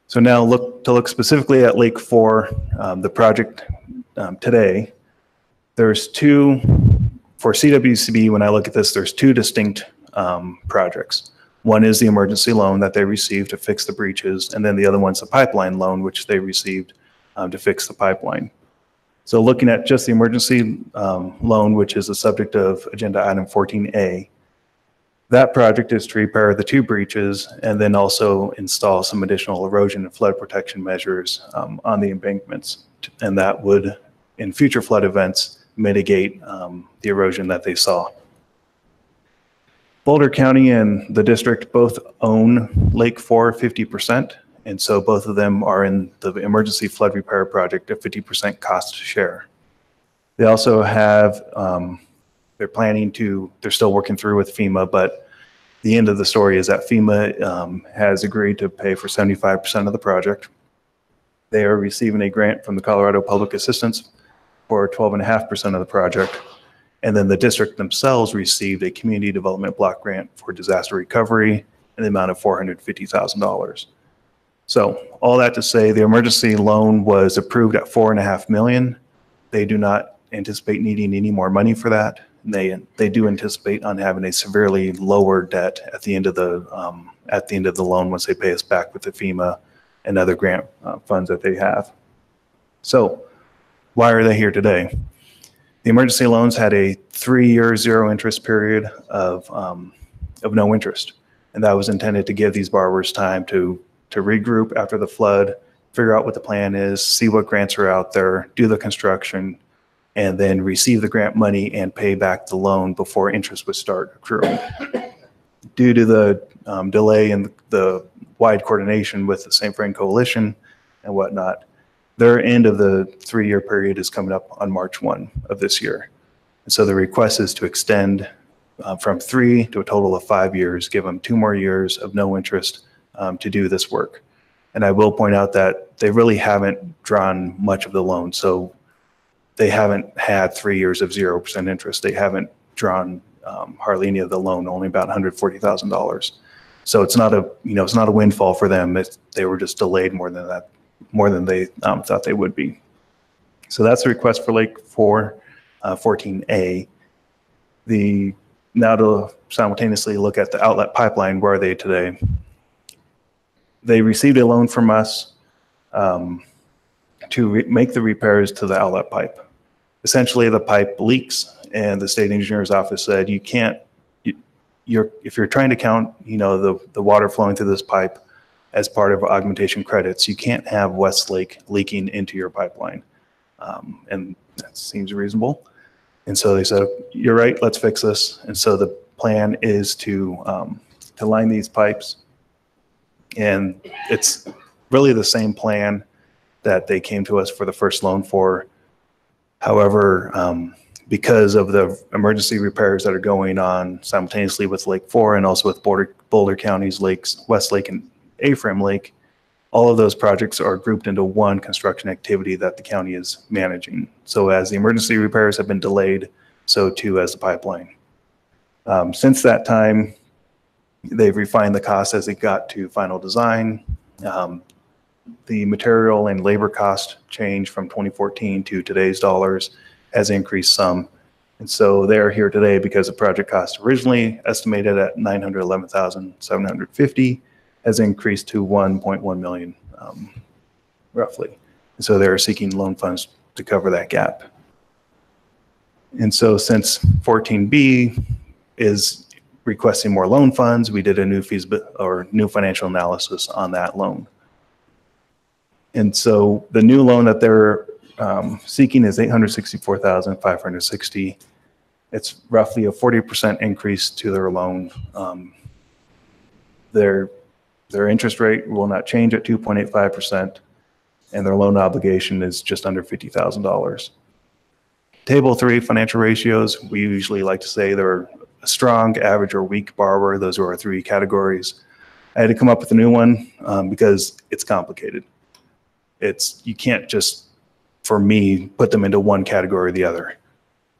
So now look specifically at Lake 4, the project today. There's two, for CWCB, when I look at this, there's two distinct projects. One is the emergency loan that they received to fix the breaches, and then the other one's the pipeline loan, which they received to fix the pipeline. So looking at just the emergency loan, which is the subject of agenda item 14A, that project is to repair the two breaches and then also install some additional erosion and flood protection measures on the embankments. And that would, in future flood events, mitigate the erosion that they saw. Boulder County and the district both own Lake 4 50%. And so both of them are in the emergency flood repair project at 50% cost share. They also have, they're still working through with FEMA, but the end of the story is that FEMA has agreed to pay for 75% of the project. They are receiving a grant from the Colorado Public Assistance for 12.5% of the project. And then the district themselves received a community development block grant for disaster recovery in the amount of $450,000. So all that to say, the emergency loan was approved at $4.5 million. They do not anticipate needing any more money for that. They do anticipate on having a severely lower debt at the end of the loan once they pay us back with the FEMA and other grant funds that they have. So why are they here today? The emergency loans had a 3-year zero interest period of no interest. And that was intended to give these borrowers time to regroup after the flood, figure out what the plan is, see what grants are out there, do the construction, and then receive the grant money and pay back the loan before interest would start accruing. Due to the delay in the wide coordination with the St. Frank Coalition and whatnot, their end of the 3-year period is coming up on March 1 of this year. And so the request is to extend from 3 to a total of 5 years, give them 2 more years of no interest to do this work. And I will point out that they really haven't drawn much of the loan. So they haven't had 3 years of 0% interest. They haven't drawn hardly any of the loan, only about $140,000. So it's not a windfall for them. They were just delayed more than they thought they would be. So that's the request for Lake 4, 14A. Now to simultaneously look at the outlet pipeline, where are they today? They received a loan from us to make the repairs to the outlet pipe. Essentially, the pipe leaks, and the state engineer's office said you can't. If you're trying to count, the water flowing through this pipe as part of augmentation credits, you can't have Westlake leaking into your pipeline, and that seems reasonable. And so they said, "You're right. Let's fix this." And so the plan is to line these pipes, and it's really the same plan that they came to us for the first loan for. However, because of the emergency repairs that are going on simultaneously with Lake 4 and also with Boulder County's lakes, Westlake and Ephraim Lake, all of those projects are grouped into one construction activity that the county is managing. So as the emergency repairs have been delayed, so too has the pipeline. Since that time, they've refined the cost as it got to final design. The material and labor cost change from 2014 to today's dollars has increased some. And so they're here today because the project cost originally estimated at $911,750 has increased to $1.1 million, roughly. And so they're seeking loan funds to cover that gap. And so since 14B is requesting more loan funds, we did a new financial analysis on that loan. And so the new loan that they're seeking is $864,560. It's roughly a 40% increase to their loan. Their interest rate will not change at 2.85%, and their loan obligation is just under $50,000. Table 3 financial ratios, we usually like to say they're a strong, average, or weak borrower. Those are our three categories. I had to come up with a new one because it's complicated. You can't just, for me, put them into one category or the other.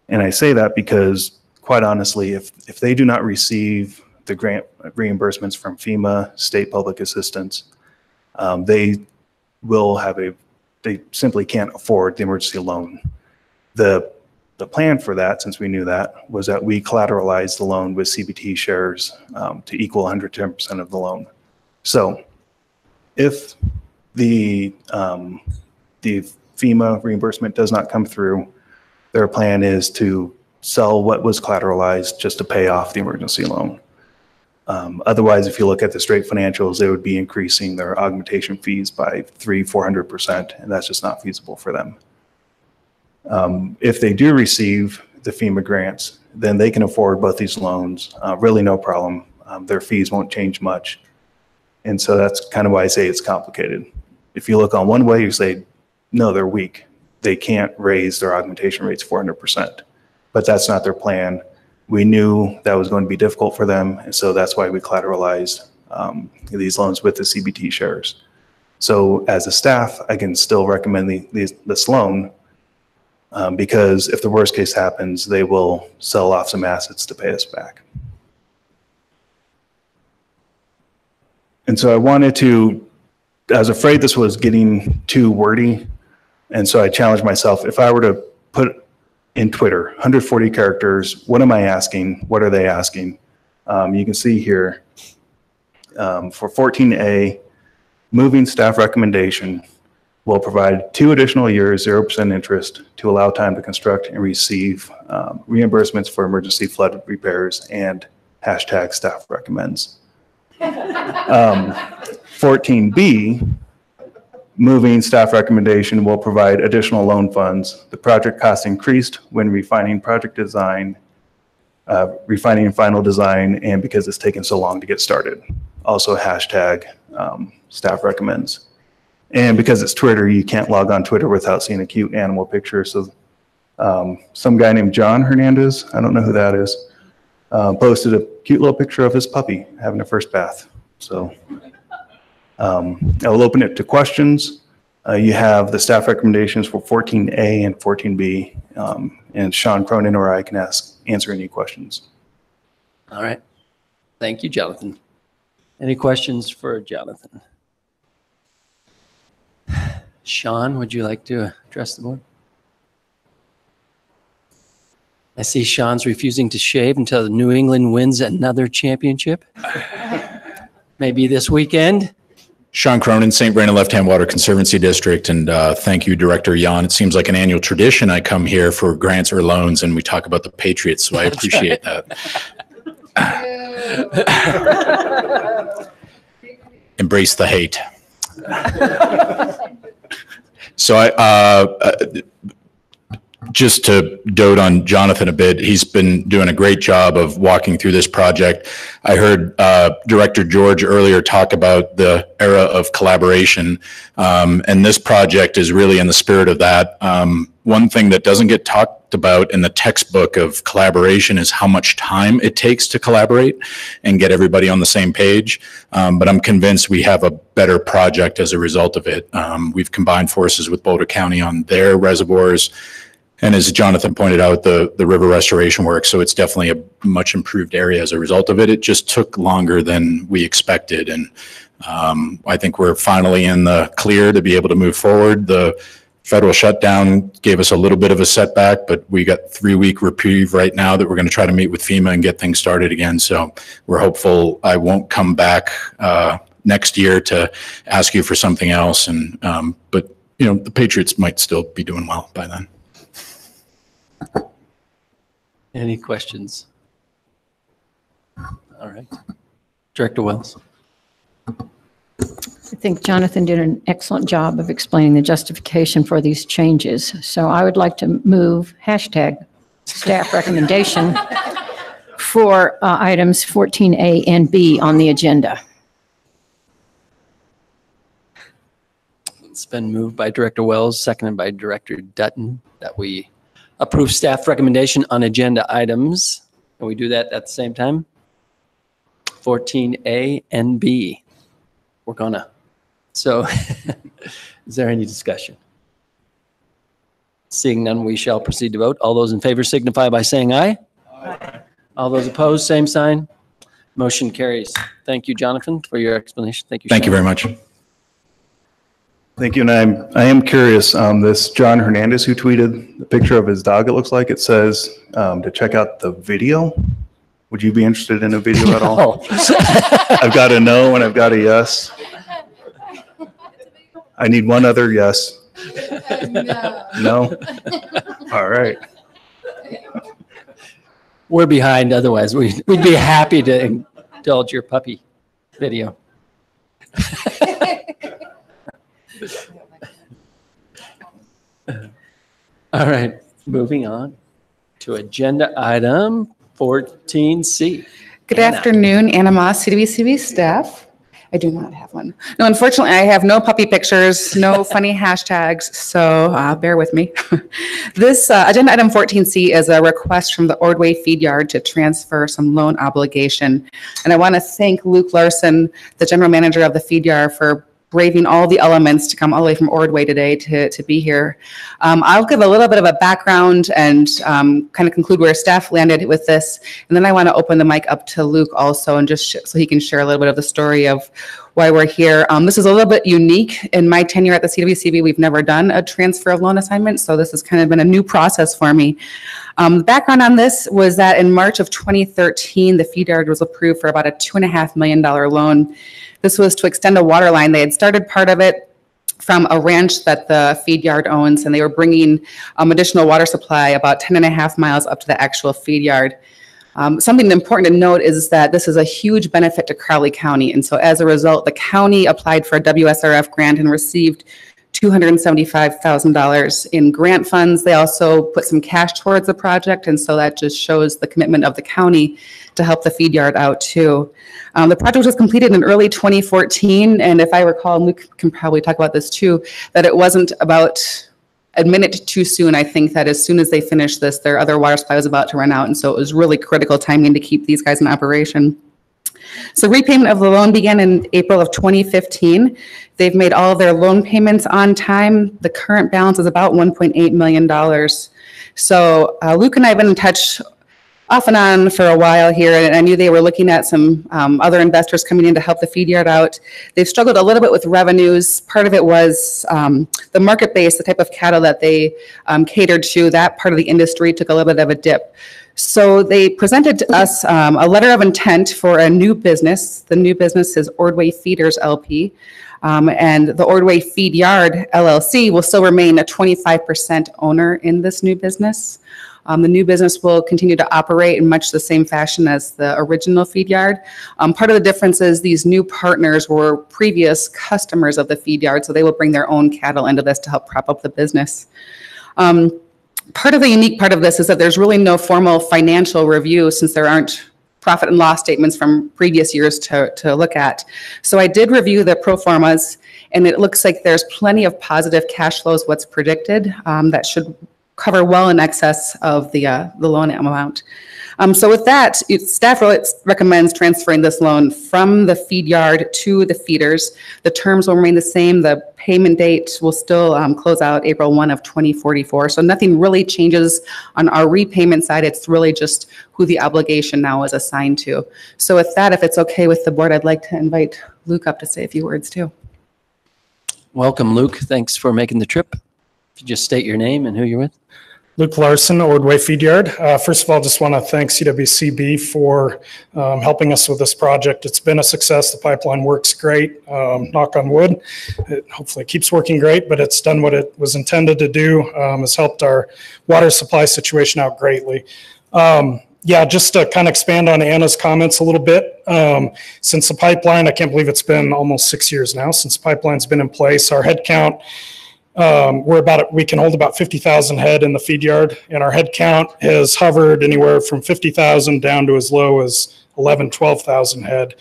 And I say that because, quite honestly, if they do not receive the grant reimbursements from FEMA, state public assistance, they simply can't afford the emergency loan. The plan for that, since we knew that, was that we collateralized the loan with CBT shares to equal 110% of the loan. So if the FEMA reimbursement does not come through, their plan is to sell what was collateralized just to pay off the emergency loan. Otherwise, if you look at the straight financials, they would be increasing their augmentation fees by 300-400%, and that's just not feasible for them. If they do receive the FEMA grants, then they can afford both these loans, really no problem. Their fees won't change much. And so that's kind of why I say it's complicated. If you look on one way, you say, no, they're weak. They can't raise their augmentation rates 400%, but that's not their plan. We knew that was going to be difficult for them, and so that's why we collateralized these loans with the CBT shares. So as a staff, I can still recommend this loan because if the worst case happens, they will sell off some assets to pay us back. And so I was afraid this was getting too wordy, and so I challenged myself, if I were to put in Twitter, 140 characters, what am I asking? What are they asking? You can see here, for 14A, moving staff recommendation will provide 2 additional years, 0% interest to allow time to construct and receive reimbursements for emergency flood repairs and hashtag staff recommends. 14B, moving staff recommendation will provide additional loan funds. The project cost increased when refining project design, refining final design, and because it's taken so long to get started. Also hashtag staff recommends. And because it's Twitter, you can't log on Twitter without seeing a cute animal picture. So some guy named John Hernandez, I don't know who that is, posted a cute little picture of his puppy having a first bath. So I will open it to questions. You have the staff recommendations for 14A and 14B, and Sean Cronin or I can answer any questions. All right. Thank you, Jonathan. Any questions for Jonathan? Sean, would you like to address the board? I see Sean's refusing to shave until the New England wins another championship. Maybe this weekend. Sean Cronin, St. Brendan Left Hand Water Conservancy District, and thank you, Director Jan. It seems like an annual tradition I come here for grants or loans and we talk about the Patriots, so I appreciate that. Embrace the hate. So just to dote on Jonathan a bit, he's been doing a great job of walking through this project. I heard Director George earlier talk about the era of collaboration, and this project is really in the spirit of that. One thing that doesn't get talked about in the textbook of collaboration is how much time it takes to collaborate and get everybody on the same page. But I'm convinced we have a better project as a result of it. We've combined forces with Boulder County on their reservoirs. And as Jonathan pointed out, the river restoration work, so it's definitely a much improved area as a result of it. It just took longer than we expected. And I think we're finally in the clear to be able to move forward. The federal shutdown gave us a little bit of a setback, but we got 3-week reprieve right now that we're going to try to meet with FEMA and get things started again. So we're hopeful I won't come back next year to ask you for something else. And but you know, the Patriots might still be doing well by then. Any questions? All right. Director Wells. I think Jonathan did an excellent job of explaining the justification for these changes. So I would like to move hashtag staff recommendation for items 14A and B on the agenda. It's been moved by Director Wells, seconded by Director Dutton, that we approve staff recommendation on agenda items Can we do that at the same time? 14A and B. We're gonna. So is there any discussion? Seeing none, we shall proceed to vote. All those in favor signify by saying aye. Aye. All those opposed, same sign. Motion carries. Thank you, Jonathan, for your explanation. Thank you. Thank you Sean. very much. Thank you, and I am curious, this John Hernandez who tweeted the picture of his dog, it looks like, it says to check out the video. Would you be interested in a video at all? I've got a no and I've got a yes. I need one other yes. No? All right. We're behind otherwise. We'd be happy to indulge your puppy video. All right, moving on to agenda item 14C. Good afternoon, Anna Moss, CWCB staff. I do not have one. No, unfortunately, I have no puppy pictures, no funny hashtags, so bear with me. This agenda item 14C is a request from the Ordway Feed Yard to transfer some loan obligation. And I want to thank Luke Larson, the general manager of the feed yard, for braving all the elements to come all the way from Ordway today to be here. I'll give a little bit of a background and kind of conclude where staff landed with this. And then I want to open the mic up to Luke also and just so he can share a little bit of the story of why we're here. This is a little bit unique. In my tenure at the CWCB, we've never done a transfer of loan assignment. So this has kind of been a new process for me. The background on this was that in March of 2013, the feed yard was approved for about a $2.5 million loan. This was to extend a water line. They had started part of it from a ranch that the feed yard owns, and they were bringing additional water supply about 10.5 miles up to the actual feed yard. Something important to note is that this is a huge benefit to Crowley County. And so as a result, the county applied for a WSRF grant and received $275,000 in grant funds. They also put some cash towards the project, and so that just shows the commitment of the county to help the feed yard out too. The project was completed in early 2014, and if I recall, and Luke can probably talk about this too, that it wasn't about a minute too soon. I think that as soon as they finished this, their other water supply was about to run out, and so it was really critical timing to keep these guys in operation. So repayment of the loan began in April of 2015. They've made all of their loan payments on time. The current balance is about $1.8 million. So Luke and I have been in touch off and on for a while here, and I knew they were looking at some other investors coming in to help the feed yard out. They've struggled a little bit with revenues. Part of it was the market base, the type of cattle that they catered to. That part of the industry took a little bit of a dip. So they presented to us a letter of intent for a new business. The new business is Ordway Feeders LP. And the Ordway Feed Yard LLC will still remain a 25% owner in this new business. The new business will continue to operate in much the same fashion as the original feed yard. Part of the difference is these new partners were previous customers of the feed yard, so they will bring their own cattle into this to help prop up the business. Part of the unique part of this is that there's really no formal financial review since there aren't profit and loss statements from previous years to look at. So I did review the pro formas, and it looks like there's plenty of positive cash flows, what's predicted, that should cover well in excess of the loan amount. So with that, staff recommends transferring this loan from the feed yard to the feeders. The terms will remain the same. The payment date will still close out April 1 of 2044. So nothing really changes on our repayment side. It's really just who the obligation now is assigned to. So with that, if it's okay with the board, I'd like to invite Luke up to say a few words too. Welcome, Luke. Thanks for making the trip. If you just state your name and who you're with. Luke Larson, Ordway Feed Yard. First of all, just want to thank CWCB for helping us with this project. It's been a success. The pipeline works great, knock on wood. It hopefully keeps working great, but it's done what it was intended to do, has helped our water supply situation out greatly. Yeah, just to kind of expand on Anna's comments a little bit, since the pipeline, I can't believe it's been almost 6 years now since the pipeline's been in place. Our head count, we can hold about 50,000 head in the feed yard, and our head count has hovered anywhere from 50,000 down to as low as 11, 12,000 head,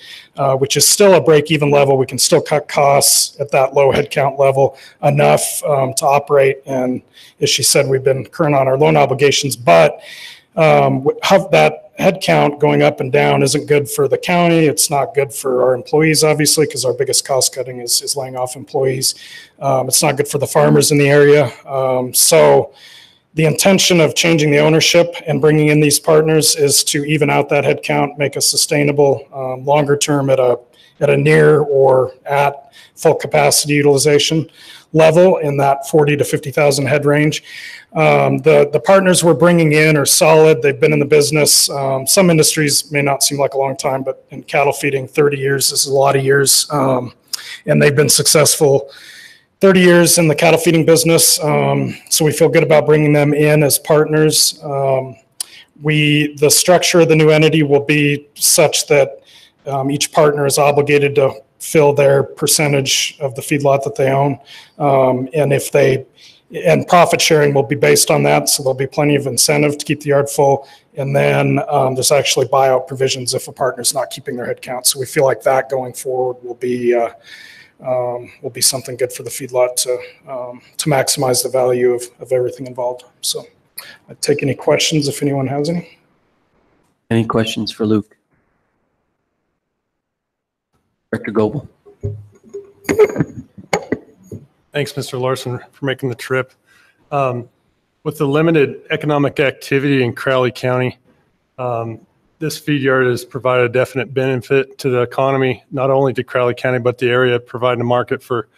which is still a break-even level. We can still cut costs at that low head count level enough to operate. And as she said, we've been current on our loan obligations, but that headcount going up and down isn't good for the county. It's not good for our employees, obviously, because our biggest cost cutting is laying off employees. It's not good for the farmers in the area. So the intention of changing the ownership and bringing in these partners is to even out that headcount, make us sustainable longer term at a near or at full capacity utilization level in that 40 to 50,000 head range. The partners we're bringing in are solid. They've been in the business. Some industries may not seem like a long time, but in cattle feeding, 30 years is a lot of years. And they've been successful 30 years in the cattle feeding business. So we feel good about bringing them in as partners. The structure of the new entity will be such that each partner is obligated to fill their percentage of the feedlot that they own. And profit sharing will be based on that. So there'll be plenty of incentive to keep the yard full. And then there's actually buyout provisions if a partner's not keeping their head count. So we feel like that going forward will be something good for the feedlot to maximize the value of everything involved. So I'd take any questions if anyone has any. Any questions for Luke? Director Goebel. Thanks, Mr. Larson, for making the trip. With the limited economic activity in Crowley County, this feed yard has provided a definite benefit to the economy, not only to Crowley County, but the area, providing a market for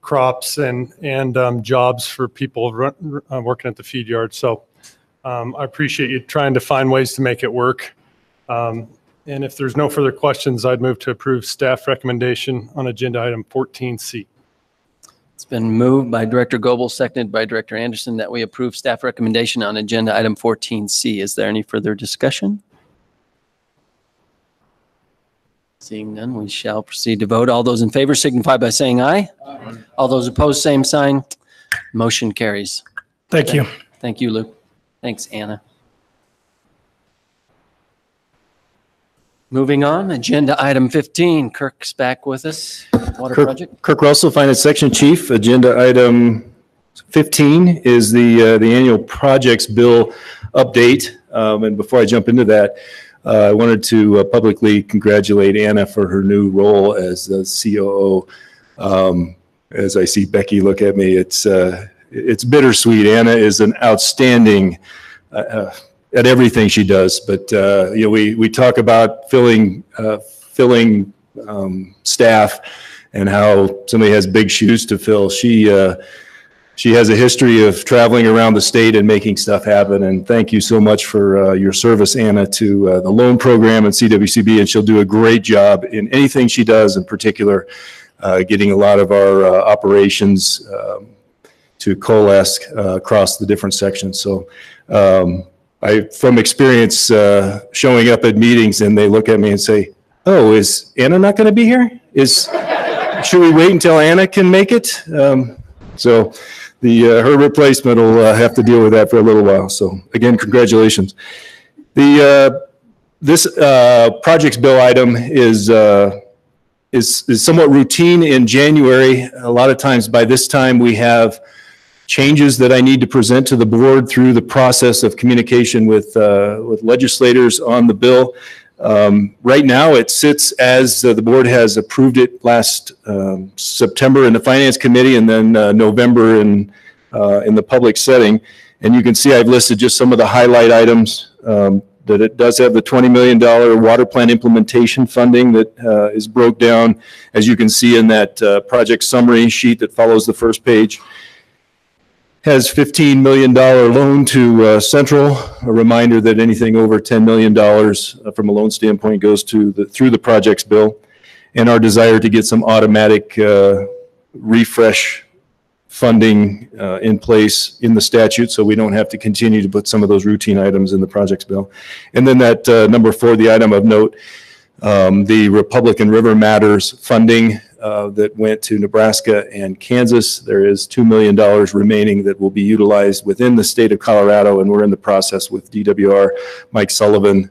crops and jobs for people working at the feed yard. So I appreciate you trying to find ways to make it work. And if there's no further questions, I'd move to approve staff recommendation on agenda item 14C. It's been moved by Director Goebel, seconded by Director Anderson, that we approve staff recommendation on agenda item 14C. Is there any further discussion? Seeing none, we shall proceed to vote. All those in favor signify by saying aye. Aye. All those opposed, same sign. Motion carries. Thank you. Thank you, Luke. Thanks, Anna. Moving on, agenda item 15. Kirk's back with us. Water project. Kirk Russell, Finance Section Chief. Agenda item 15 is the annual projects bill update. And before I jump into that, I wanted to publicly congratulate Anna for her new role as the COO. As I see Becky look at me, it's bittersweet. Anna is an outstanding at everything she does, but we talk about filling staff and how somebody has big shoes to fill. She has a history of traveling around the state and making stuff happen. And thank you so much for your service, Anna, to the loan program at CWCB. And she'll do a great job in anything she does, in particular, getting a lot of our operations to coalesce across the different sections. So from experience showing up at meetings and they look at me and say, "Oh, is Anna not going to be here? Should we wait until Anna can make it?" So her replacement will have to deal with that for a little while. So again, congratulations. This projects bill item is somewhat routine in January. A lot of times by this time we have changes that I need to present to the board through the process of communication with legislators on the bill. Right now, it sits as the board has approved it last September in the Finance Committee and then November in the public setting. And you can see I've listed just some of the highlight items, that it does have the $20 million water plant implementation funding that is broke down, as you can see in that project summary sheet that follows the first page. Has $15 million loan to Central. A reminder that anything over $10 million from a loan standpoint goes to through the projects bill, and our desire to get some automatic refresh funding in place in the statute, so we don't have to continue to put some of those routine items in the projects bill. And then that number 4, the item of note, the Republican River Matters funding that went to Nebraska and Kansas. There is $2 million remaining that will be utilized within the state of Colorado, and we're in the process with DWR, Mike Sullivan,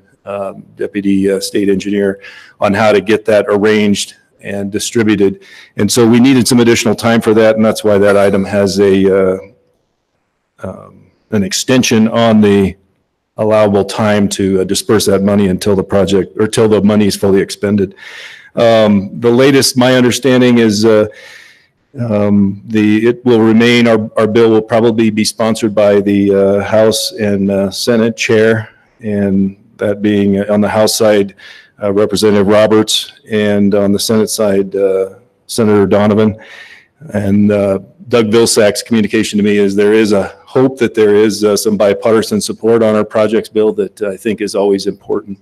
Deputy State Engineer, on how to get that arranged and distributed. And so we needed some additional time for that, and that's why that item has an extension on the allowable time to disperse that money until the project, or till the money is fully expended. The latest, my understanding is it will remain, our bill will probably be sponsored by the House and Senate chair, and that being on the House side, Representative Roberts, and on the Senate side, Senator Donovan. And Doug Vilsack's communication to me is there is a hope that there is some bipartisan support on our projects bill that I think is always important.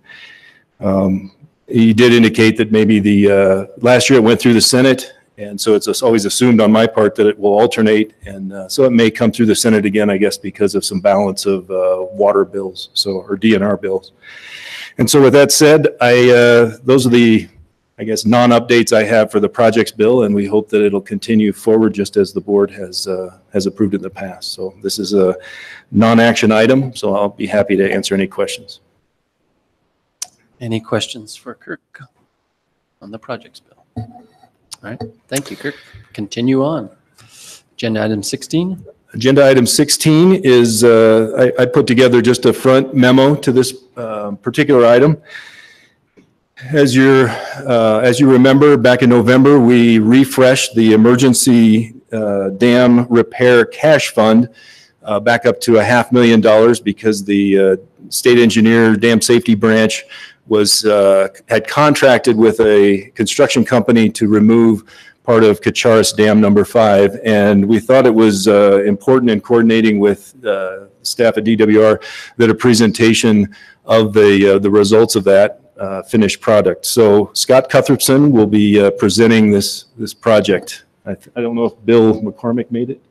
He did indicate that maybe the last year it went through the Senate, and so it's always assumed on my part that it will alternate, and so it may come through the Senate again, I guess, because of some balance of water bills, or DNR bills. And so with that said, those are the, I guess, non-updates I have for the projects bill, and we hope that it'll continue forward just as the board has approved in the past. So this is a non-action item, so I'll be happy to answer any questions. Any questions for Kirk on the projects bill? All right, thank you, Kirk. Continue on. Agenda item 16. Agenda item 16 is, I put together just a front memo to this particular item. As you remember, back in November, we refreshed the emergency dam repair cash fund back up to $500,000 because the state engineer dam safety branch had contracted with a construction company to remove part of Kacharis Dam number 5, and we thought it was important in coordinating with staff at DWR that a presentation of the results of that finished product. So Scott Cuthbertson will be presenting this project. I don't know if Bill McCormick made it.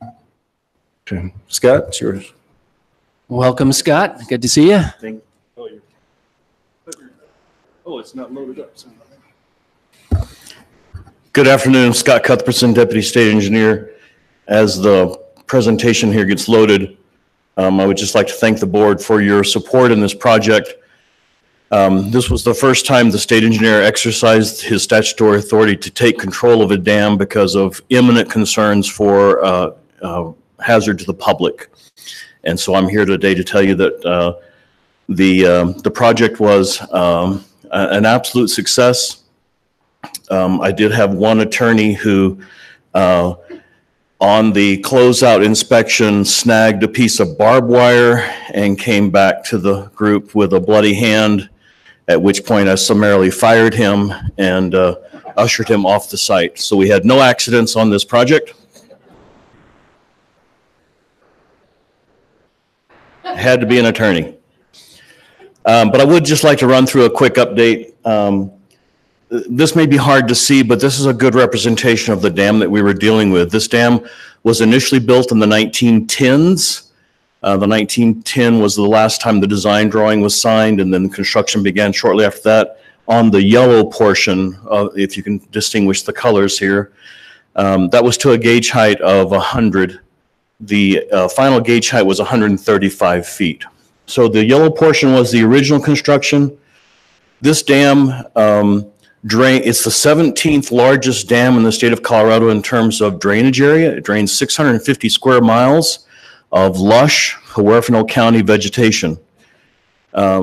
Okay. Scott, it's yours. Welcome, Scott. Good to see you. Oh, it's not loaded up. Good afternoon, Scott Cuthbertson, Deputy State Engineer. As the presentation here gets loaded, I would just like to thank the board for your support in this project. This was the first time the state engineer exercised his statutory authority to take control of a dam because of imminent concerns for hazard to the public. And so I'm here today to tell you that the project was an absolute success. I did have one attorney who, on the closeout inspection, snagged a piece of barbed wire and came back to the group with a bloody hand, at which point I summarily fired him and ushered him off the site. So we had no accidents on this project. Had to be an attorney. But I would just like to run through a quick update. This may be hard to see, but this is a good representation of the dam that we were dealing with. This dam was initially built in the 1910s. The 1910 was the last time the design drawing was signed, and then construction began shortly after that. On the yellow portion, if you can distinguish the colors here, that was to a gauge height of 100. The final gauge height was 135 feet. So the yellow portion was the original construction. This dam it's the 17th largest dam in the state of Colorado in terms of drainage area. It drains 650 square miles of lush Huerfano County vegetation,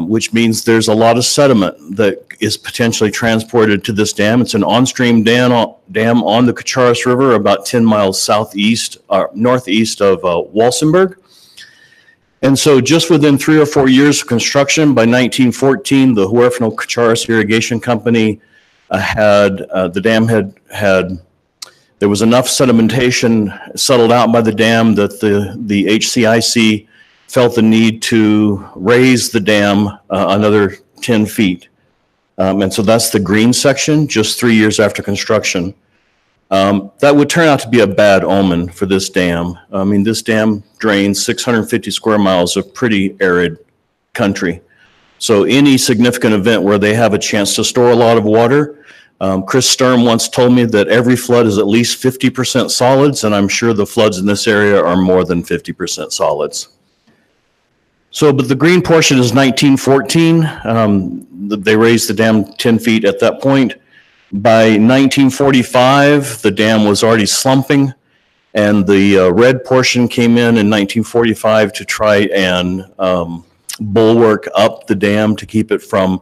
which means there's a lot of sediment that is potentially transported to this dam. It's an on-stream dam on the Kacharis River, about 10 miles southeast or northeast of Walsenburg. And so just within 3 or 4 years of construction, by 1914, the Huerfano Kacharis Irrigation Company the dam there was enough sedimentation settled out by the dam that the HCIC felt the need to raise the dam another 10 feet. And so that's the green section, just 3 years after construction. That would turn out to be a bad omen for this dam. I mean, this dam drains 650 square miles of pretty arid country. So any significant event where they have a chance to store a lot of water, Chris Sturm once told me that every flood is at least 50% solids, and I'm sure the floods in this area are more than 50% solids. So, but the green portion is 1914. They raised the dam 10 feet at that point. By 1945, the dam was already slumping, and the red portion came in 1945 to try and bulwark up the dam to keep it from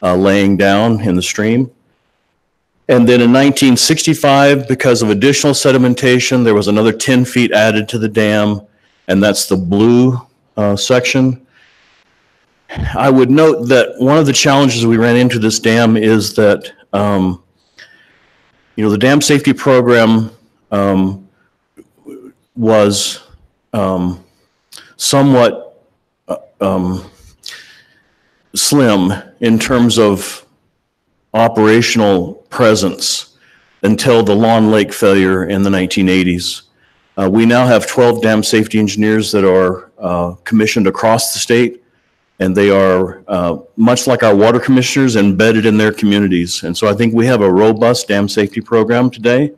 laying down in the stream. And then in 1965, because of additional sedimentation, there was another 10 feet added to the dam, and that's the blue section. I would note that one of the challenges we ran into this dam is that, the dam safety program was somewhat slim in terms of operational presence until the Lawn Lake failure in the 1980s. We now have 12 dam safety engineers that are commissioned across the state, and they are much like our water commissioners embedded in their communities. And so I think we have a robust dam safety program today.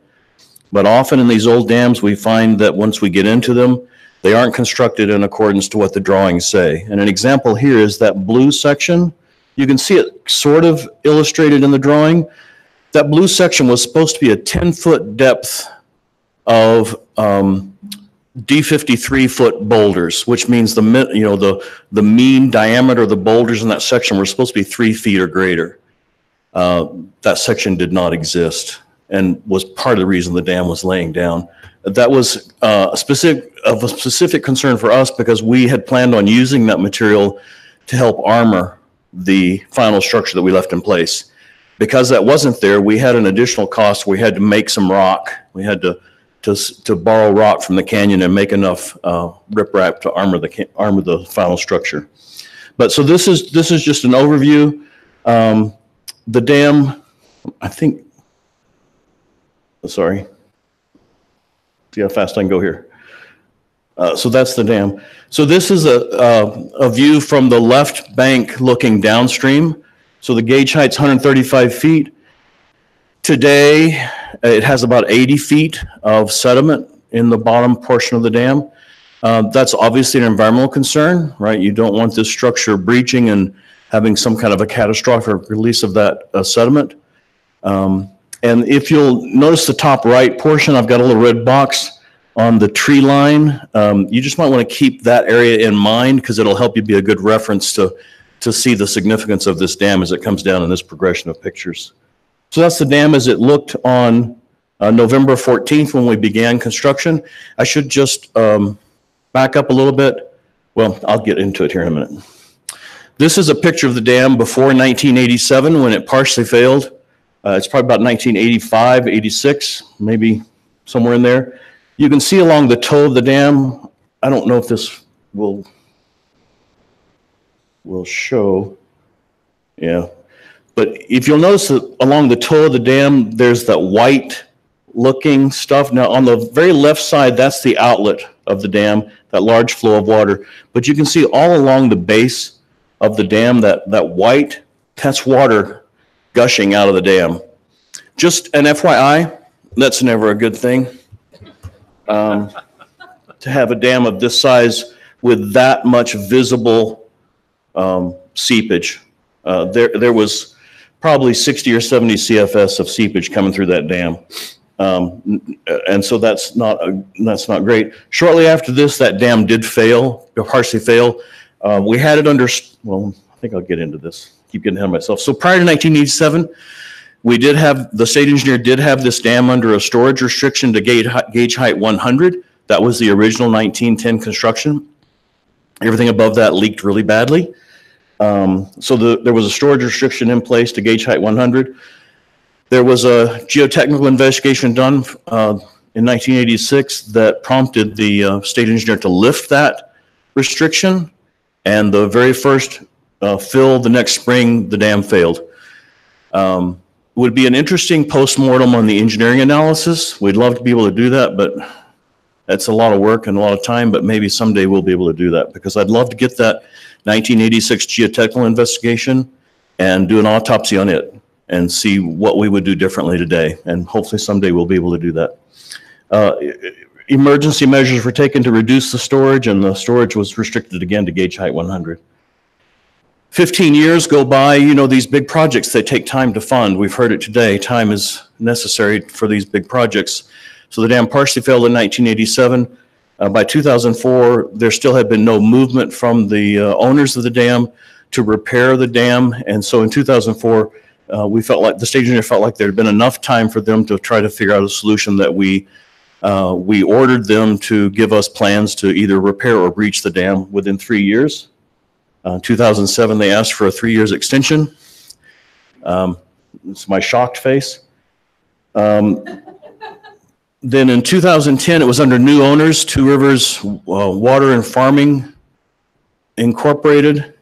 But often in these old dams, we find that once we get into them, they aren't constructed in accordance to what the drawings say. And an example here is that blue section. You can see it sort of illustrated in the drawing. That blue section was supposed to be a 10-foot depth of D53-foot boulders, which means the mean diameter of the boulders in that section were supposed to be 3 feet or greater. That section did not exist and was part of the reason the dam was laying down. That was a specific concern for us because we had planned on using that material to help armor the final structure that we left in place. Because that wasn't there, we had an additional cost. We had to make some rock. We had to borrow rock from the canyon and make enough riprap to armor the final structure. But so this is just an overview. The dam, I think. Sorry. See how fast I can go here. So that's the dam. So this is a view from the left bank looking downstream. So the gauge height's 135 feet. Today, it has about 80 feet of sediment in the bottom portion of the dam. That's obviously an environmental concern, right? You don't want this structure breaching and having some kind of a catastrophic release of that sediment. And if you'll notice the top right portion, I've got a little red box on the tree line. You just might want to keep that area in mind because it'll help you be a good reference to see the significance of this dam as it comes down in this progression of pictures. So that's the dam as it looked on November 14th when we began construction. I should just back up a little bit. Well, I'll get into it here in a minute. This is a picture of the dam before 1987 when it partially failed. It's probably about 1985, 86, maybe somewhere in there. You can see along the toe of the dam, I don't know if this will show. Yeah. But if you'll notice that along the toe of the dam, there's that white looking stuff. Now on the very left side, that's the outlet of the dam, that large flow of water. But you can see all along the base of the dam, that white, that's water gushing out of the dam. Just an FYI, that's never a good thing. To have a dam of this size with that much visible seepage. There was probably 60 or 70 CFS of seepage coming through that dam. And so that's not great. Shortly after this, that dam did fail, partially fail. We had it under, well, I think I'll get into this. Keep getting ahead of myself. So prior to 1987, the state engineer did have this dam under a storage restriction to gauge height 100. That was the original 1910 construction. Everything above that leaked really badly. So there was a storage restriction in place to gauge height 100. There was a geotechnical investigation done in 1986 that prompted the state engineer to lift that restriction. And the very first fill the next spring, the dam failed. Would be an interesting postmortem on the engineering analysis. We'd love to be able to do that, but that's a lot of work and a lot of time, but maybe someday we'll be able to do that because I'd love to get that 1986 geotechnical investigation and do an autopsy on it and see what we would do differently today. And hopefully someday we'll be able to do that. Emergency measures were taken to reduce the storage, and the storage was restricted again to gauge height 100. 15 years go by, these big projects, they take time to fund. We've heard it today. Time is necessary for these big projects. So the dam partially failed in 1987. By 2004, there still had been no movement from the owners of the dam to repair the dam. And so in 2004, we felt like the state engineer felt like there had been enough time for them to try to figure out a solution that we ordered them to give us plans to either repair or breach the dam within 3 years. 2007, they asked for a 3 years extension. It's my shocked face. Then in 2010, it was under new owners, Two Rivers Water and Farming Incorporated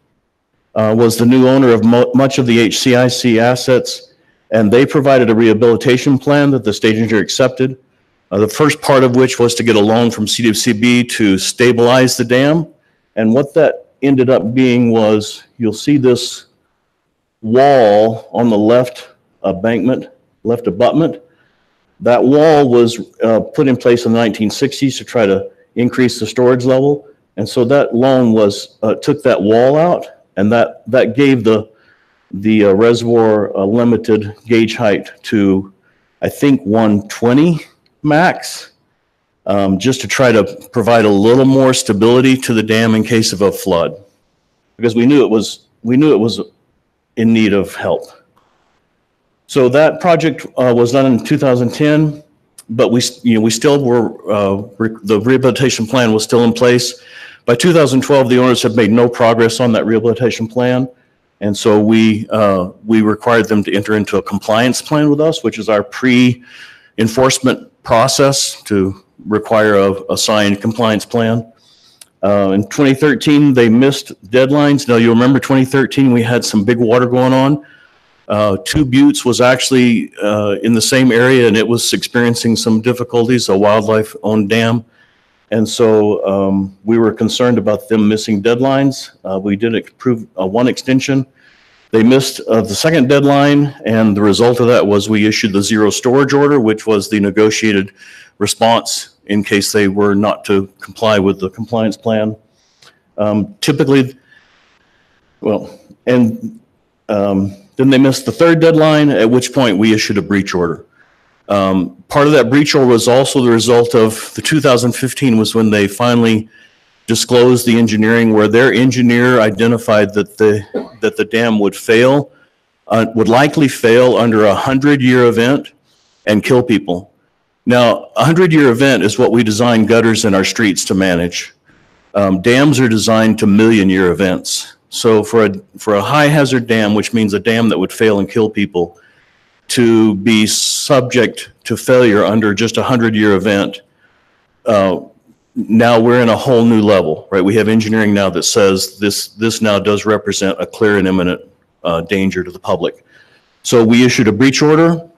was the new owner of much of the HCIC assets, and they provided a rehabilitation plan that the state engineer accepted. The first part of which was to get a loan from CWCB to stabilize the dam. And what that ended up being was, you'll see this wall on the left abutment. That wall was put in place in the 1960s to try to increase the storage level. And so that loan was took that wall out, and that gave the reservoir limited gauge height to, I think, 120 max, just to try to provide a little more stability to the dam in case of a flood, because we knew it was in need of help. So that project was done in 2010, but we still were, the rehabilitation plan was still in place. By 2012, the owners had made no progress on that rehabilitation plan. And so we required them to enter into a compliance plan with us, which is our pre-enforcement process to require a signed compliance plan. In 2013, they missed deadlines. Now, you remember 2013, we had some big water going on. Two Buttes was actually in the same area, and it was experiencing some difficulties, a wildlife-owned dam. And so we were concerned about them missing deadlines. We did approve one extension. They missed the second deadline, and the result of that was we issued the zero storage order, which was the negotiated response in case they were not to comply with the compliance plan. Typically, then they missed the third deadline, at which point we issued a breach order. Part of that breach order was also the result of the 2015 was when they finally disclosed the engineering, where their engineer identified that the dam would fail, would likely fail under a 100-year event and kill people. Now, a 100-year event is what we design gutters in our streets to manage. Dams are designed to million-year events. So for a high hazard dam, which means a dam that would fail and kill people, to be subject to failure under just a 100-year event, now we're in a whole new level, right? We have engineering now that says this now does represent a clear and imminent danger to the public. So we issued a breach order.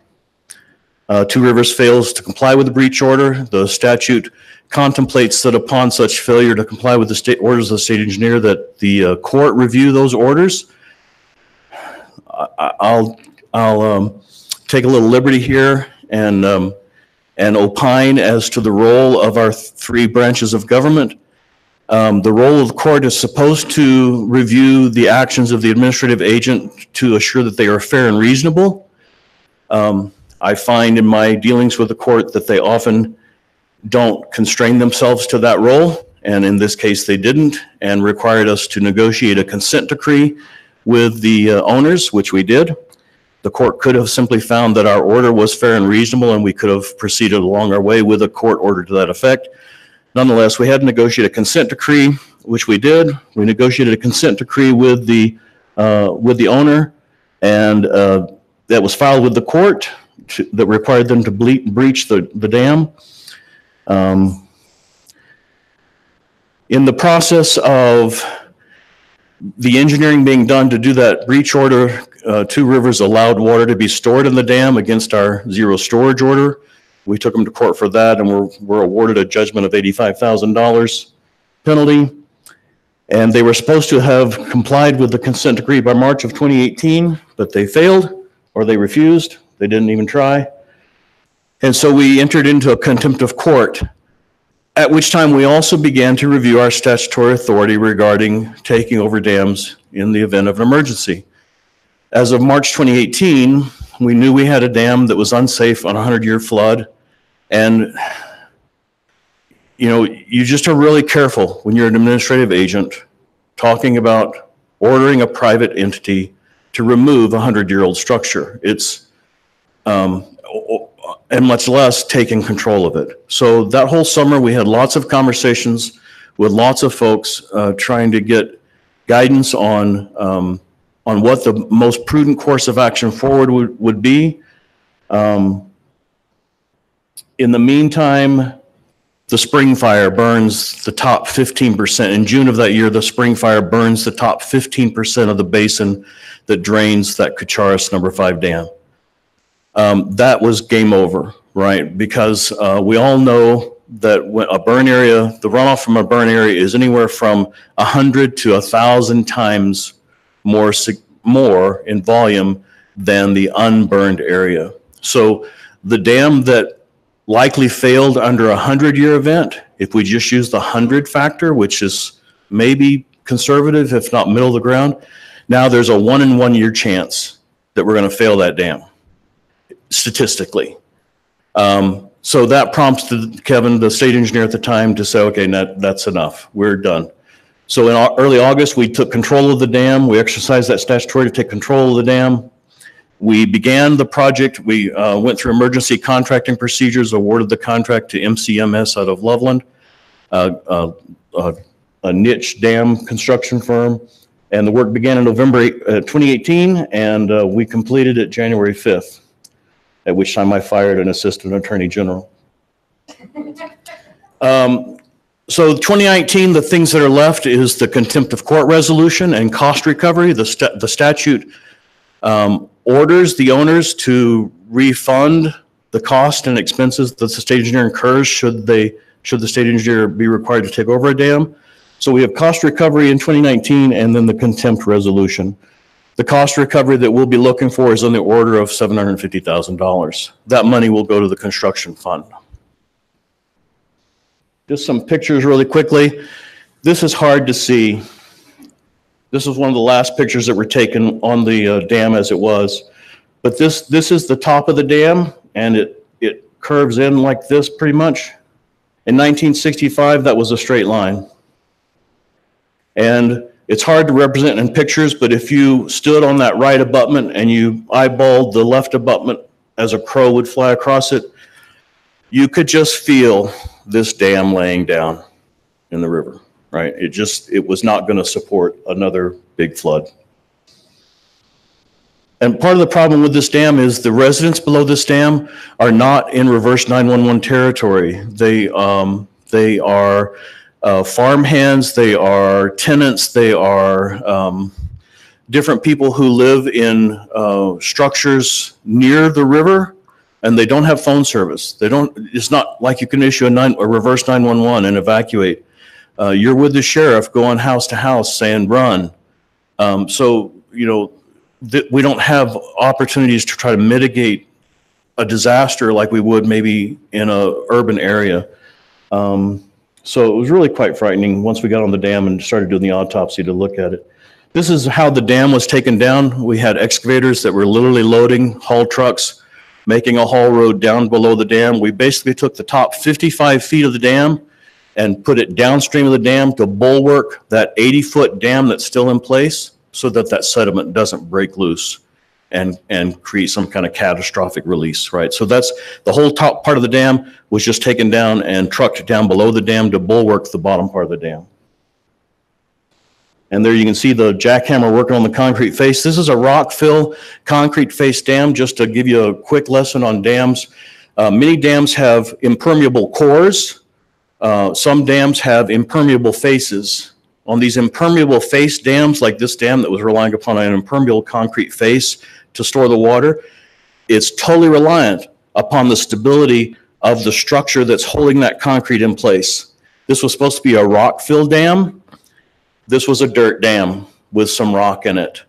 Two Rivers fails to comply with the breach order. The statute contemplates that upon such failure to comply with the state orders of the state engineer, that the court review those orders. I'll take a little liberty here and opine as to the role of our three branches of government. The role of the court is supposed to review the actions of the administrative agent to assure that they are fair and reasonable. I find in my dealings with the court that they often don't constrain themselves to that role, and in this case they didn't, and required us to negotiate a consent decree with the owners, which we did. The court could have simply found that our order was fair and reasonable, and we could have proceeded along our way with a court order to that effect. Nonetheless, we had to negotiate a consent decree, which we did. We negotiated a consent decree with the owner, and that was filed with the court that required them to breach the dam. In the process of the engineering being done to do that breach order, Two Rivers allowed water to be stored in the dam against our zero storage order. We took them to court for that, and were awarded a judgment of $85,000 penalty. And they were supposed to have complied with the consent decree by March of 2018, but they failed, or they refused. They didn't even try. And so we entered into a contempt of court, at which time we also began to review our statutory authority regarding taking over dams in the event of an emergency. As of March 2018, we knew we had a dam that was unsafe on a 100-year flood. And, you know, you just are really careful when you're an administrative agent talking about ordering a private entity to remove a 100-year-old structure. It's, and much less taking control of it. So that whole summer, we had lots of conversations with lots of folks trying to get guidance on what the most prudent course of action forward would be. In the meantime, the spring fire burns the top 15%. In June of that year, the spring fire burns the top 15% of the basin that drains that Kucharis number 5 dam. That was game over, right? Because we all know that when a burn area, the runoff from a burn area is anywhere from 100 to 1,000 times more in volume than the unburned area. So the dam that likely failed under a 100-year event, if we just use the 100 factor, which is maybe conservative, if not middle of the ground, now there's a 1 in 1 year chance that we're going to fail that dam, statistically. So that prompted Kevin, the state engineer at the time, to say, okay, that's enough. We're done. So in early August, we took control of the dam. We exercised that statutory to take control of the dam. We began the project. We went through emergency contracting procedures, awarded the contract to MCMS out of Loveland, a niche dam construction firm. And the work began in November 2018, and we completed it January 5th, at which time I fired an assistant attorney general. So 2019, the things that are left is the contempt of court resolution and cost recovery. The statute orders the owners to refund the cost and expenses that the state engineer incurs should the state engineer be required to take over a dam. So we have cost recovery in 2019 and then the contempt resolution. The cost recovery that we'll be looking for is on the order of $750,000. That money will go to the construction fund. Just some pictures really quickly. This is hard to see. This is one of the last pictures that were taken on the dam as it was. But this is the top of the dam, and it curves in like this pretty much. In 1965, that was a straight line. And it's hard to represent in pictures, but if you stood on that right abutment and you eyeballed the left abutment as a crow would fly across it, you could just feel this dam laying down in the river, right? It was not going to support another big flood. And part of the problem with this dam is the residents below this dam are not in reverse 911 territory. They are farm hands, they are tenants, they are different people who live in structures near the river, and they don't have phone service. It's not like you can issue a reverse 911 and evacuate. You're with the sheriff going house to house saying run. So, you know, we don't have opportunities to try to mitigate a disaster like we would maybe in an urban area. So it was really quite frightening once we got on the dam and started doing the autopsy to look at it. This is how the dam was taken down. We had excavators that were literally loading haul trucks, making a haul road down below the dam. We basically took the top 55 feet of the dam and put it downstream of the dam to bulwark that 80-foot dam that's still in place so that that sediment doesn't break loose and create some kind of catastrophic release, right? So that's the whole top part of the dam was just taken down and trucked down below the dam to bulwark the bottom part of the dam. And there you can see the jackhammer working on the concrete face. This is a rock fill concrete face dam, just to give you a quick lesson on dams. Many dams have impermeable cores. Some dams have impermeable faces. On these impermeable face dams, like this dam that was relying upon an impermeable concrete face to store the water, it's totally reliant upon the stability of the structure that's holding that concrete in place. This was supposed to be a rock-filled dam. This was a dirt dam with some rock in it.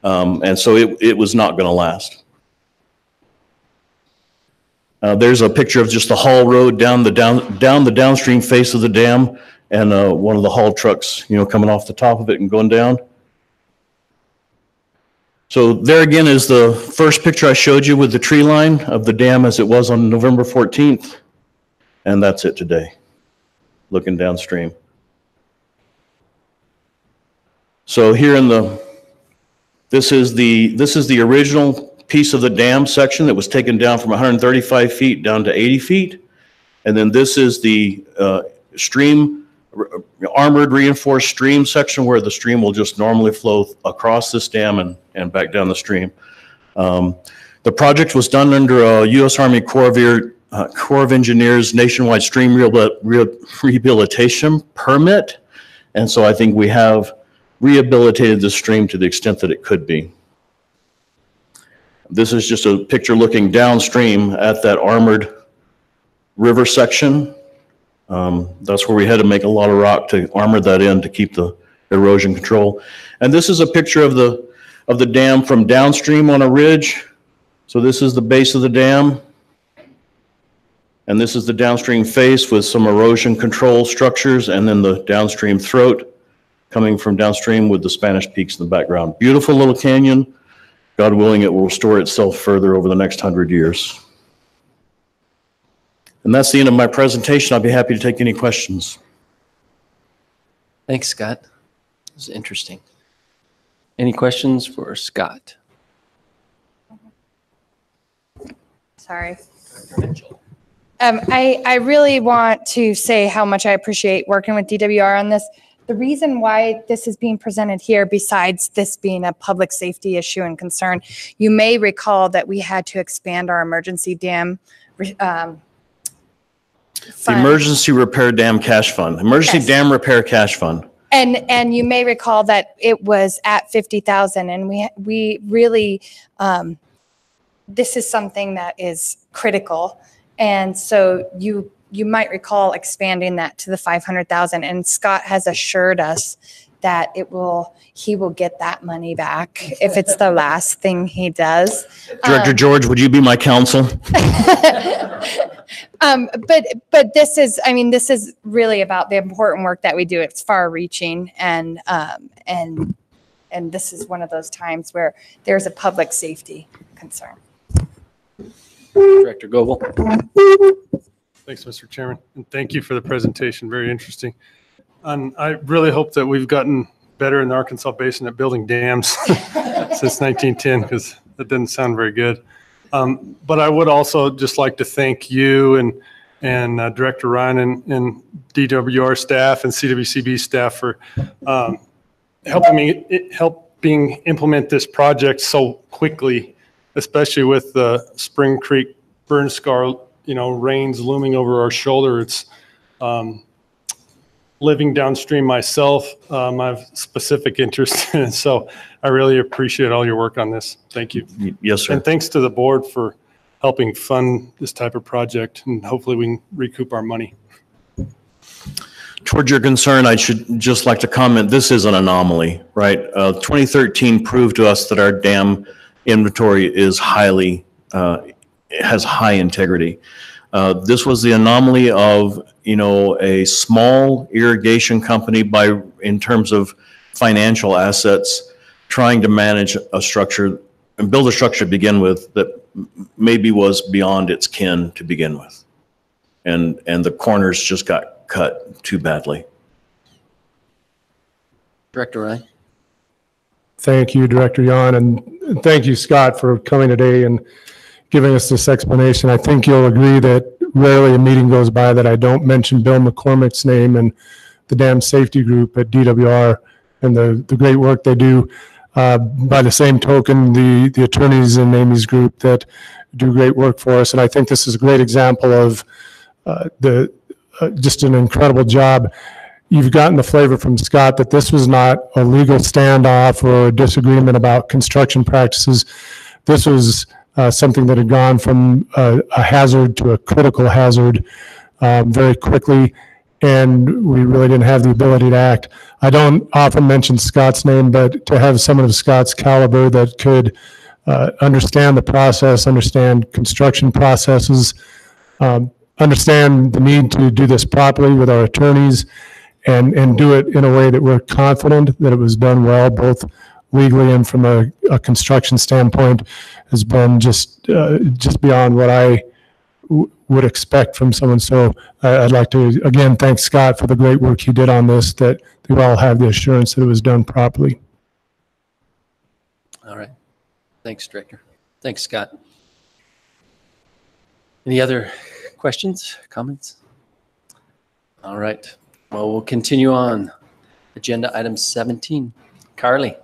And so it was not going to last. There's a picture of just the haul road down the downstream face of the dam, and one of the haul trucks, you know, coming off the top of it and going down. So there again is the first picture I showed you with the tree line of the dam as it was on November 14th. And that's it today. looking downstream. So here in this is the original piece of the dam section that was taken down from 135 feet down to 80 feet. And then this is the armored reinforced stream section where the stream will just normally flow across this dam and back down the stream. The project was done under a U.S. Army Corps of Engineers nationwide stream rehabilitation permit. And so I think we have rehabilitated the stream to the extent that it could be. This is just a picture looking downstream at that armored river section. That's where we had to make a lot of rock to armor that in to keep the erosion control. And this is a picture of the dam from downstream on a ridge. So this is the base of the dam. And this is the downstream face with some erosion control structures, and then the downstream throat coming from downstream with the Spanish Peaks in the background. Beautiful little canyon. God willing, it will restore itself further over the next 100 years. And that's the end of my presentation. I'll be happy to take any questions. Thanks, Scott. This is interesting. Any questions for Scott? Sorry. I really want to say how much I appreciate working with DWR on this. The reason why this is being presented here, besides this being a public safety issue and concern, you may recall that we had to expand our emergency dam The Emergency Repair Dam Cash Fund, Emergency Dam Repair Cash Fund. And you may recall that it was at 50,000, and we really, this is something that is critical. And so you might recall expanding that to the 500,000, and Scott has assured us that he will get that money back if it's the last thing he does. Director George, would you be my counsel? But this is, I mean, this is really about the important work that we do. It's far reaching, and this is one of those times where there's a public safety concern. Director Goebel. Thanks, Mr. Chairman, and thank you for the presentation. Very interesting. And I really hope that we've gotten better in the Arkansas Basin at building dams since 1910, because that didn't sound very good. But I would also just like to thank you and Director Ryan and DWR staff and CWCB staff for helping implement this project so quickly, especially with the Spring Creek burn scar, rains looming over our shoulder. It's living downstream myself. I have specific interest in it, so I really appreciate all your work on this. Thank you. Yes, sir. And thanks to the board for helping fund this type of project, and hopefully we can recoup our money. Towards your concern, I should just like to comment, this is an anomaly, right? 2013 proved to us that our dam inventory is has high integrity. This was the anomaly of, a small irrigation company in terms of financial assets, trying to manage a structure and build a structure to begin with that maybe was beyond its kin to begin with. And the corners just got cut too badly. Director Ryan. Thank you, Director Yon, and thank you, Scott, for coming today and giving us this explanation. I think you'll agree that rarely a meeting goes by that I don't mention Bill McCormick's name and the dam safety group at DWR and the great work they do. By the same token, the attorneys in Amy's group that do great work for us. And I think this is a great example of just an incredible job. You've gotten the flavor from Scott that this was not a legal standoff or a disagreement about construction practices. This was something that had gone from a hazard to a critical hazard very quickly, and we really didn't have the ability to act. I don't often mention Scott's name, but to have someone of Scott's caliber that could understand the process, understand construction processes, understand the need to do this properly with our attorneys, and do it in a way that we're confident that it was done well, both legally and from a construction standpoint, has been just beyond what would expect from someone. So I'd like to, again, thank Scott for the great work he did on this, that we all have the assurance that it was done properly. All right. Thanks, Director. Thanks, Scott. Any other questions, comments? All right. Well, we'll continue on. Agenda item 17. Carly.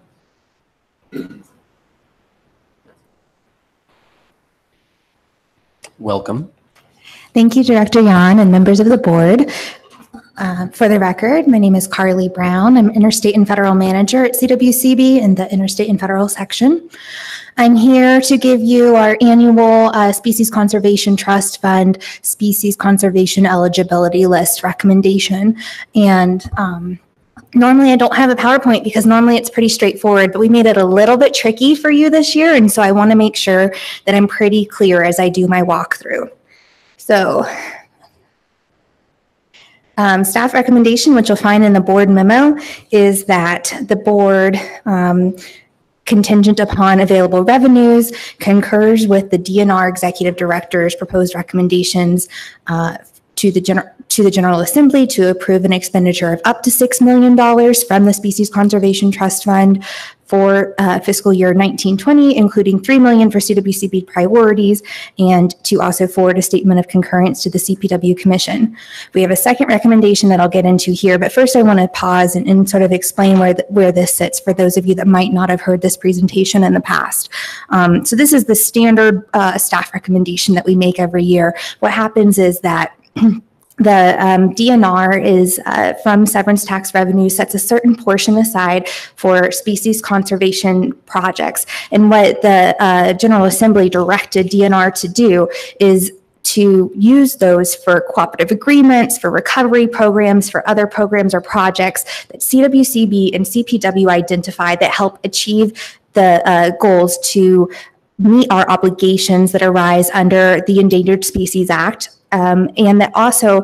Welcome. Thank you, Director Yan and members of the board. For the record, my name is Carly Brown. I'm Interstate and Federal Manager at CWCB in the Interstate and Federal section. I'm here to give you our annual Species Conservation Trust Fund Species Conservation Eligibility List recommendation. And normally I don't have a PowerPoint because normally it's pretty straightforward, but we made it a little bit tricky for you this year. And so I want to make sure that I'm pretty clear as I do my walkthrough. So staff recommendation, which you'll find in the board memo, is that the board, contingent upon available revenues, concurs with the DNR Executive Director's proposed recommendations to the General Assembly to approve an expenditure of up to $6 million from the Species Conservation Trust Fund for fiscal year 1920, including $3 million for CWCB priorities, and to also forward a statement of concurrence to the CPW Commission. We have a second recommendation that I'll get into here, but first I want to pause and sort of explain where this sits for those of you that might not have heard this presentation in the past. So this is the standard staff recommendation that we make every year. What happens is that the DNR is from severance tax revenue sets a certain portion aside for species conservation projects. And what the General Assembly directed DNR to do is to use those for cooperative agreements, for recovery programs, for other programs or projects that CWCB and CPW identify that help achieve the goals to meet our obligations that arise under the Endangered Species Act. And that also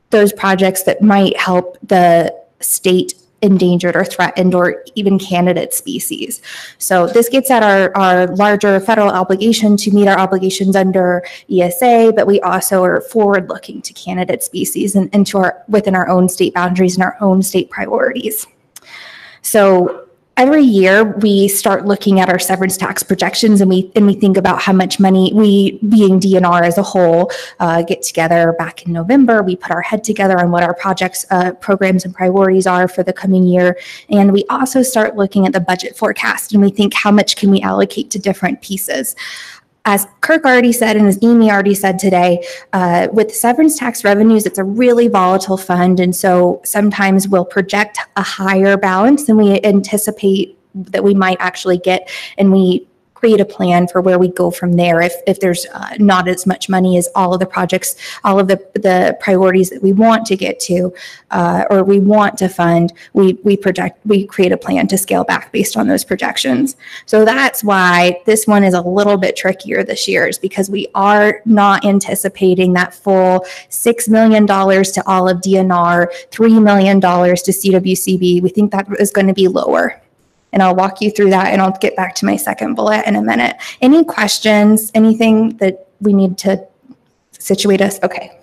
those projects that might help the state endangered or threatened or even candidate species. So this gets at our larger federal obligation to meet our obligations under ESA, but we also are forward looking to candidate species and to within our own state boundaries and our own state priorities. So every year we start looking at our severance tax projections and we think about how much money we, being DNR as a whole, get together back in November. We put our head together on what our projects, programs and priorities are for the coming year. And we also start looking at the budget forecast and we think how much can we allocate to different pieces. As Kirk already said and as Amy already said today, with severance tax revenues, it's a really volatile fund. And so sometimes we'll project a higher balance than we anticipate that we might actually get. And we create a plan for where we go from there if there's not as much money as all of the projects, all of the priorities that we want to get to or we want to fund, we create a plan to scale back based on those projections. So that's why this one is a little bit trickier this year, is because we are not anticipating that full $6 million to all of DNR, $3 million to CWCB. We think that is going to be lower. And I'll walk you through that and I'll get back to my second bullet in a minute. Any questions, anything that we need to situate us? Okay.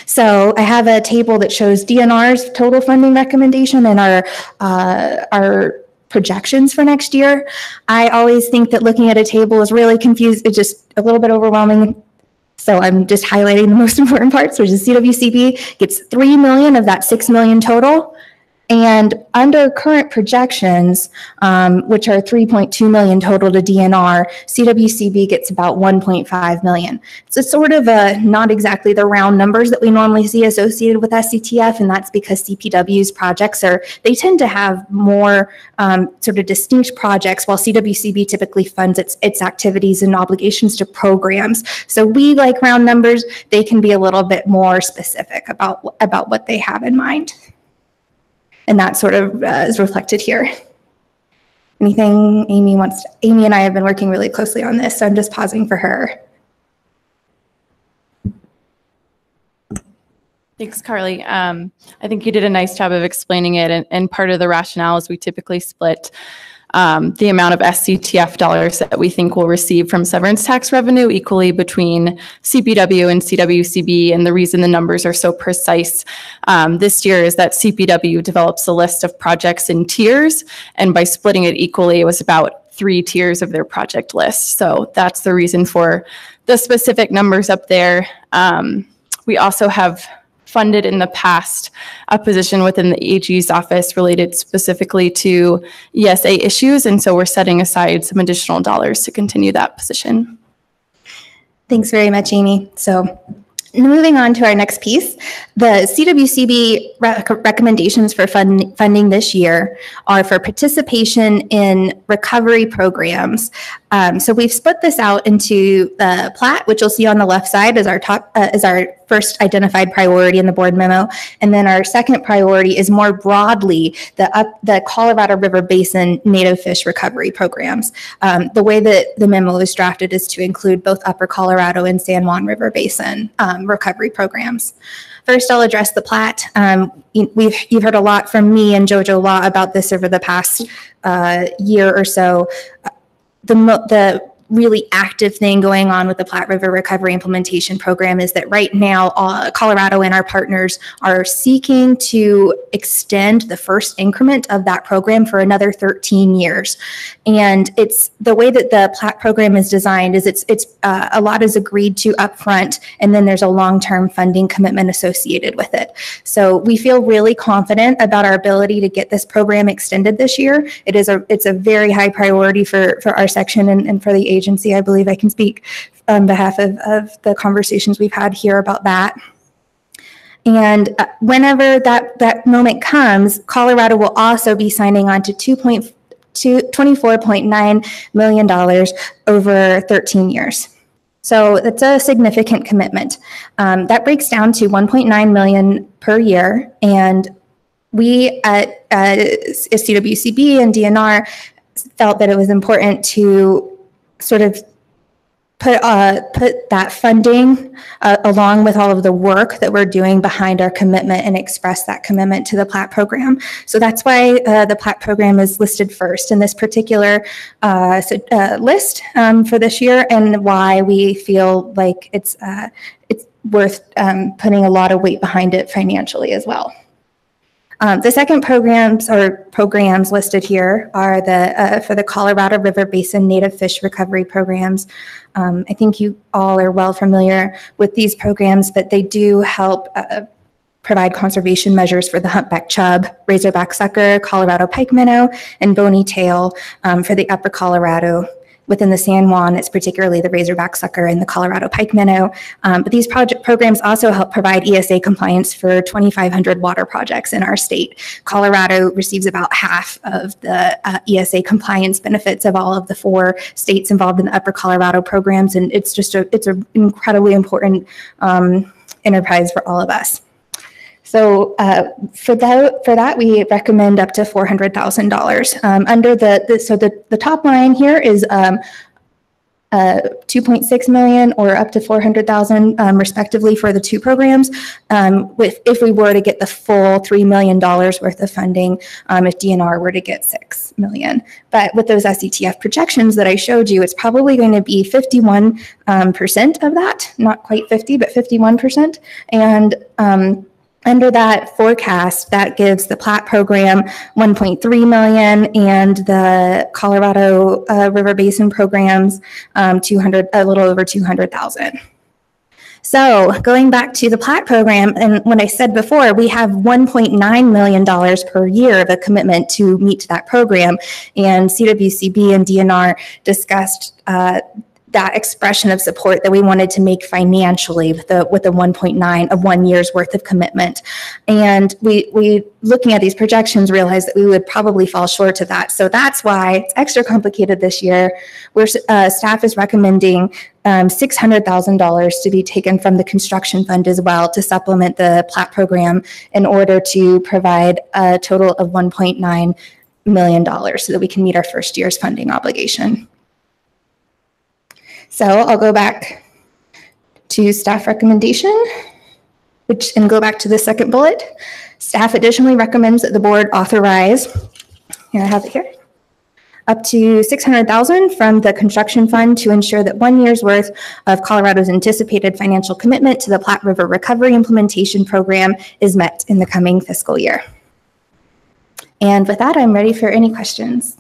So I have a table that shows DNR's total funding recommendation and our projections for next year. I always think that looking at a table is really confused. It's just a little bit overwhelming. So I'm just highlighting the most important parts, which is CWCB gets $3 million of that $6 million total. And under current projections, which are $3.2 million total to DNR, CWCB gets about $1.5 million. So it's sort of not exactly the round numbers that we normally see associated with SCTF, and that's because CPW's projects they tend to have more sort of distinct projects, while CWCB typically funds its activities and obligations to programs. So we like round numbers. They can be a little bit more specific about what they have in mind. And that sort of is reflected here. Anything Amy wants to, Amy and I have been working really closely on this, so I'm just pausing for her. Thanks, Carly. I think you did a nice job of explaining it. And part of the rationale is we typically split the amount of SCTF dollars that we think we'll receive from severance tax revenue equally between CPW and CWCB. And the reason the numbers are so precise this year is that CPW develops a list of projects in tiers, and by splitting it equally, it was about 3 tiers of their project list. So that's the reason for the specific numbers up there. We also have funded in the past a position within the AG's office related specifically to ESA issues, and so we're setting aside some additional dollars to continue that position. Thanks very much, Amy. So moving on to our next piece, the CWCB recommendations for funding this year are for participation in recovery programs. So we've split this out into the plat, which you'll see on the left side as our first identified priority in the board memo. And then our second priority is more broadly the Colorado River Basin native fish recovery programs. The way that the memo is drafted is to include both Upper Colorado and San Juan River Basin recovery programs. First, I'll address the plat. You've heard a lot from me and Jojo Law about this over the past year or so. The really active thing going on with the Platte River Recovery Implementation Program is that right now, Colorado and our partners are seeking to extend the first increment of that program for another 13 years. And it's the way that the Platte program is designed is it's a lot is agreed to upfront, and then there's a long-term funding commitment associated with it. So we feel really confident about our ability to get this program extended this year. It's a very high priority for our section and for the agency. I believe I can speak on behalf of the conversations we've had here about that. And whenever that moment comes, Colorado will also be signing on to $24.9 million over 13 years. So that's a significant commitment. That breaks down to $1.9 million per year. And we at CWCB and DNR felt that it was important to sort of put that funding along with all of the work that we're doing behind our commitment and express that commitment to the Platte program. So that's why the Platte program is listed first in this particular list for this year, and why we feel like it's worth putting a lot of weight behind it financially as well. The second programs listed here are for the Colorado River Basin native fish recovery programs. I think you all are well familiar with these programs, but they do help provide conservation measures for the humpback chub, razorback sucker, Colorado pike minnow, and bony tail for the Upper Colorado. Within the San Juan, it's particularly the razorback sucker and the Colorado pike minnow. But these programs also help provide ESA compliance for 2,500 water projects in our state. Colorado receives about half of the ESA compliance benefits of all of the 4 states involved in the Upper Colorado programs, and it's an incredibly important enterprise for all of us. So for that, we recommend up to $400,000. Under the top line here is 2.6 million or up to 400,000 respectively for the 2 programs. If we were to get the full $3 million worth of funding, if DNR were to get 6 million. But with those SCTF projections that I showed you, it's probably going to be 51% of that, not quite 50, but 51%. And under that forecast, that gives the Platte program 1.3 million and the Colorado River Basin programs a little over 200,000. So going back to the Platte program, and when I said before, we have $1.9 million per year of a commitment to meet that program, and CWCB and DNR discussed that expression of support that we wanted to make financially with the 1.9 of 1 year's worth of commitment. And we looking at these projections realized that we would probably fall short of that. So that's why it's extra complicated this year, where staff is recommending $600,000 to be taken from the construction fund as well to supplement the Platte program in order to provide a total of $1.9 million so that we can meet our first year's funding obligation. So I'll go back to staff recommendation, and go back to the second bullet. Staff additionally recommends that the board authorize, here I have it here, up to $600,000 from the construction fund to ensure that 1 year's worth of Colorado's anticipated financial commitment to the Platte River Recovery Implementation Program is met in the coming fiscal year. And with that, I'm ready for any questions.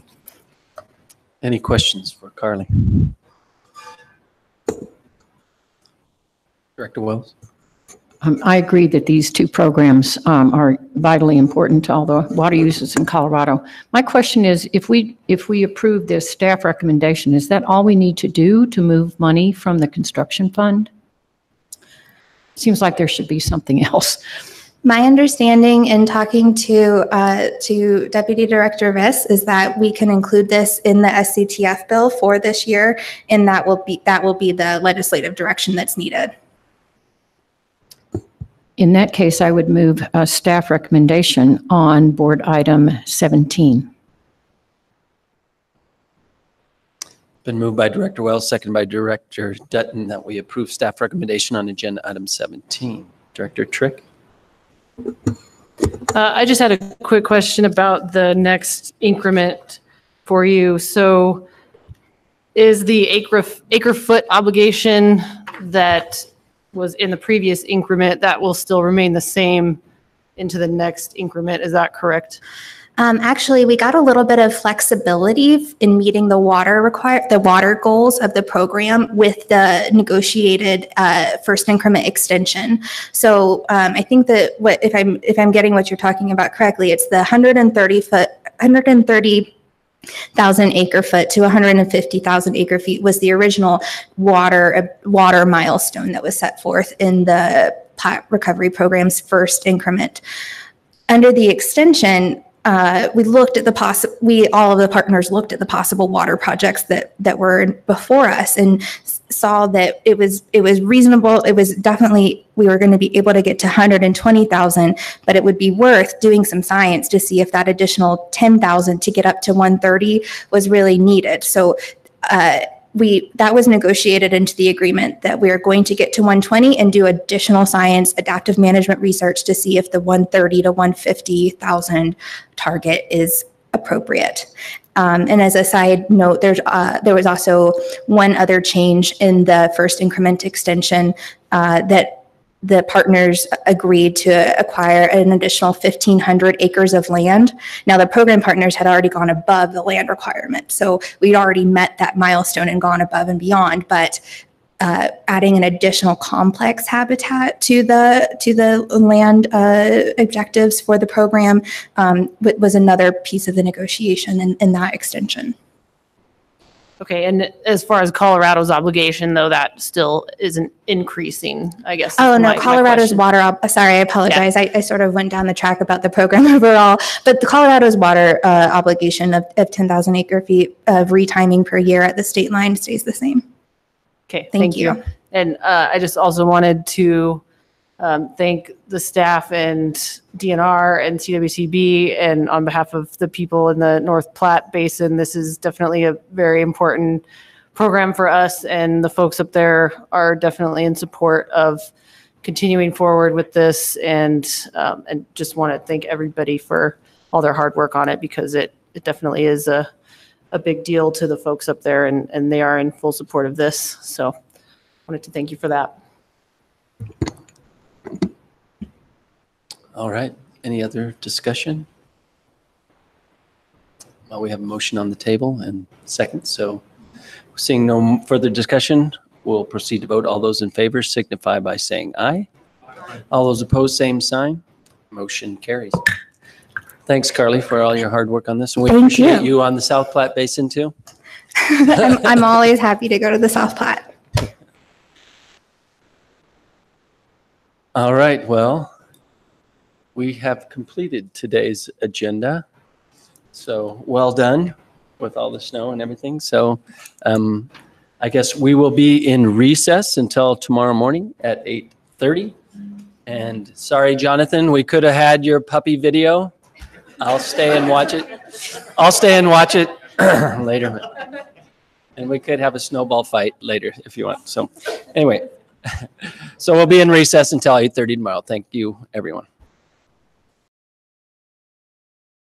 Any questions for Carly? Director Wells? I agree that these two programs are vitally important to all the water users in Colorado. My question is, if we approve this staff recommendation, is that all we need to do to move money from the construction fund? Seems like there should be something else. My understanding in talking to Deputy Director Viss is that we can include this in the SCTF bill for this year, and that will be the legislative direction that's needed. In that case, I would move a staff recommendation on board item 17. Been moved by Director Wells, seconded by Director Dutton, that we approve staff recommendation on agenda item 17. Director Trick? I just had a quick question about the next increment for you. So is the acre foot obligation that was in the previous increment, that will still remain the same into the next increment? Is that correct? Actually, we got a little bit of flexibility in meeting the water goals of the program with the negotiated first increment extension. So I think that if I'm getting what you're talking about correctly, it's the 130,000 acre foot to 150,000 acre feet was the original water milestone that was set forth in the Platte Recovery Program's first increment. Under the extension, all of the partners looked at the possible water projects that were before us and saw that it was reasonable. It was definitely, we were going to be able to get to 120,000, but it would be worth doing some science to see if that additional 10,000 to get up to 130 was really needed. So that was negotiated into the agreement that we are going to get to 120 and do additional science, adaptive management research to see if the 130 to 150,000 target is appropriate. And as a side note, there was also one other change in the first increment extension that the partners agreed to acquire an additional 1,500 acres of land. Now, the program partners had already gone above the land requirement, so we'd already met that milestone and gone above and beyond, but adding an additional complex habitat to the land objectives for the program was another piece of the negotiation in that extension. Okay, and as far as Colorado's obligation, though, that still isn't increasing, I guess. Oh, no, Colorado's water, sorry, I apologize. Yeah. I sort of went down the track about the program overall, but the Colorado's water obligation of 10,000 acre feet of retiming per year at the state line stays the same. Okay, thank you. And I just also wanted to thank the staff and DNR and CWCB, and on behalf of the people in the North Platte Basin, this is definitely a very important program for us, and the folks up there are definitely in support of continuing forward with this, and just want to thank everybody for all their hard work on it, because it definitely is a big deal to the folks up there, and they are in full support of this. So I wanted to thank you for that. All right. Any other discussion? Well, we have a motion on the table and second. So seeing no further discussion, we'll proceed to vote. All those in favor signify by saying aye. All those opposed, same sign. Motion carries. Thanks, Carly, for all your hard work on this. And we appreciate you on the South Platte Basin too. I'm always happy to go to the South Platte. All right. Well, we have completed today's agenda. So well done with all the snow and everything. So I guess we will be in recess until tomorrow morning at 8:30. And sorry, Jonathan, we could have had your puppy video. I'll stay and watch it. I'll stay and watch it later. And we could have a snowball fight later if you want. So anyway, so we'll be in recess until 8:30 tomorrow. Thank you, everyone.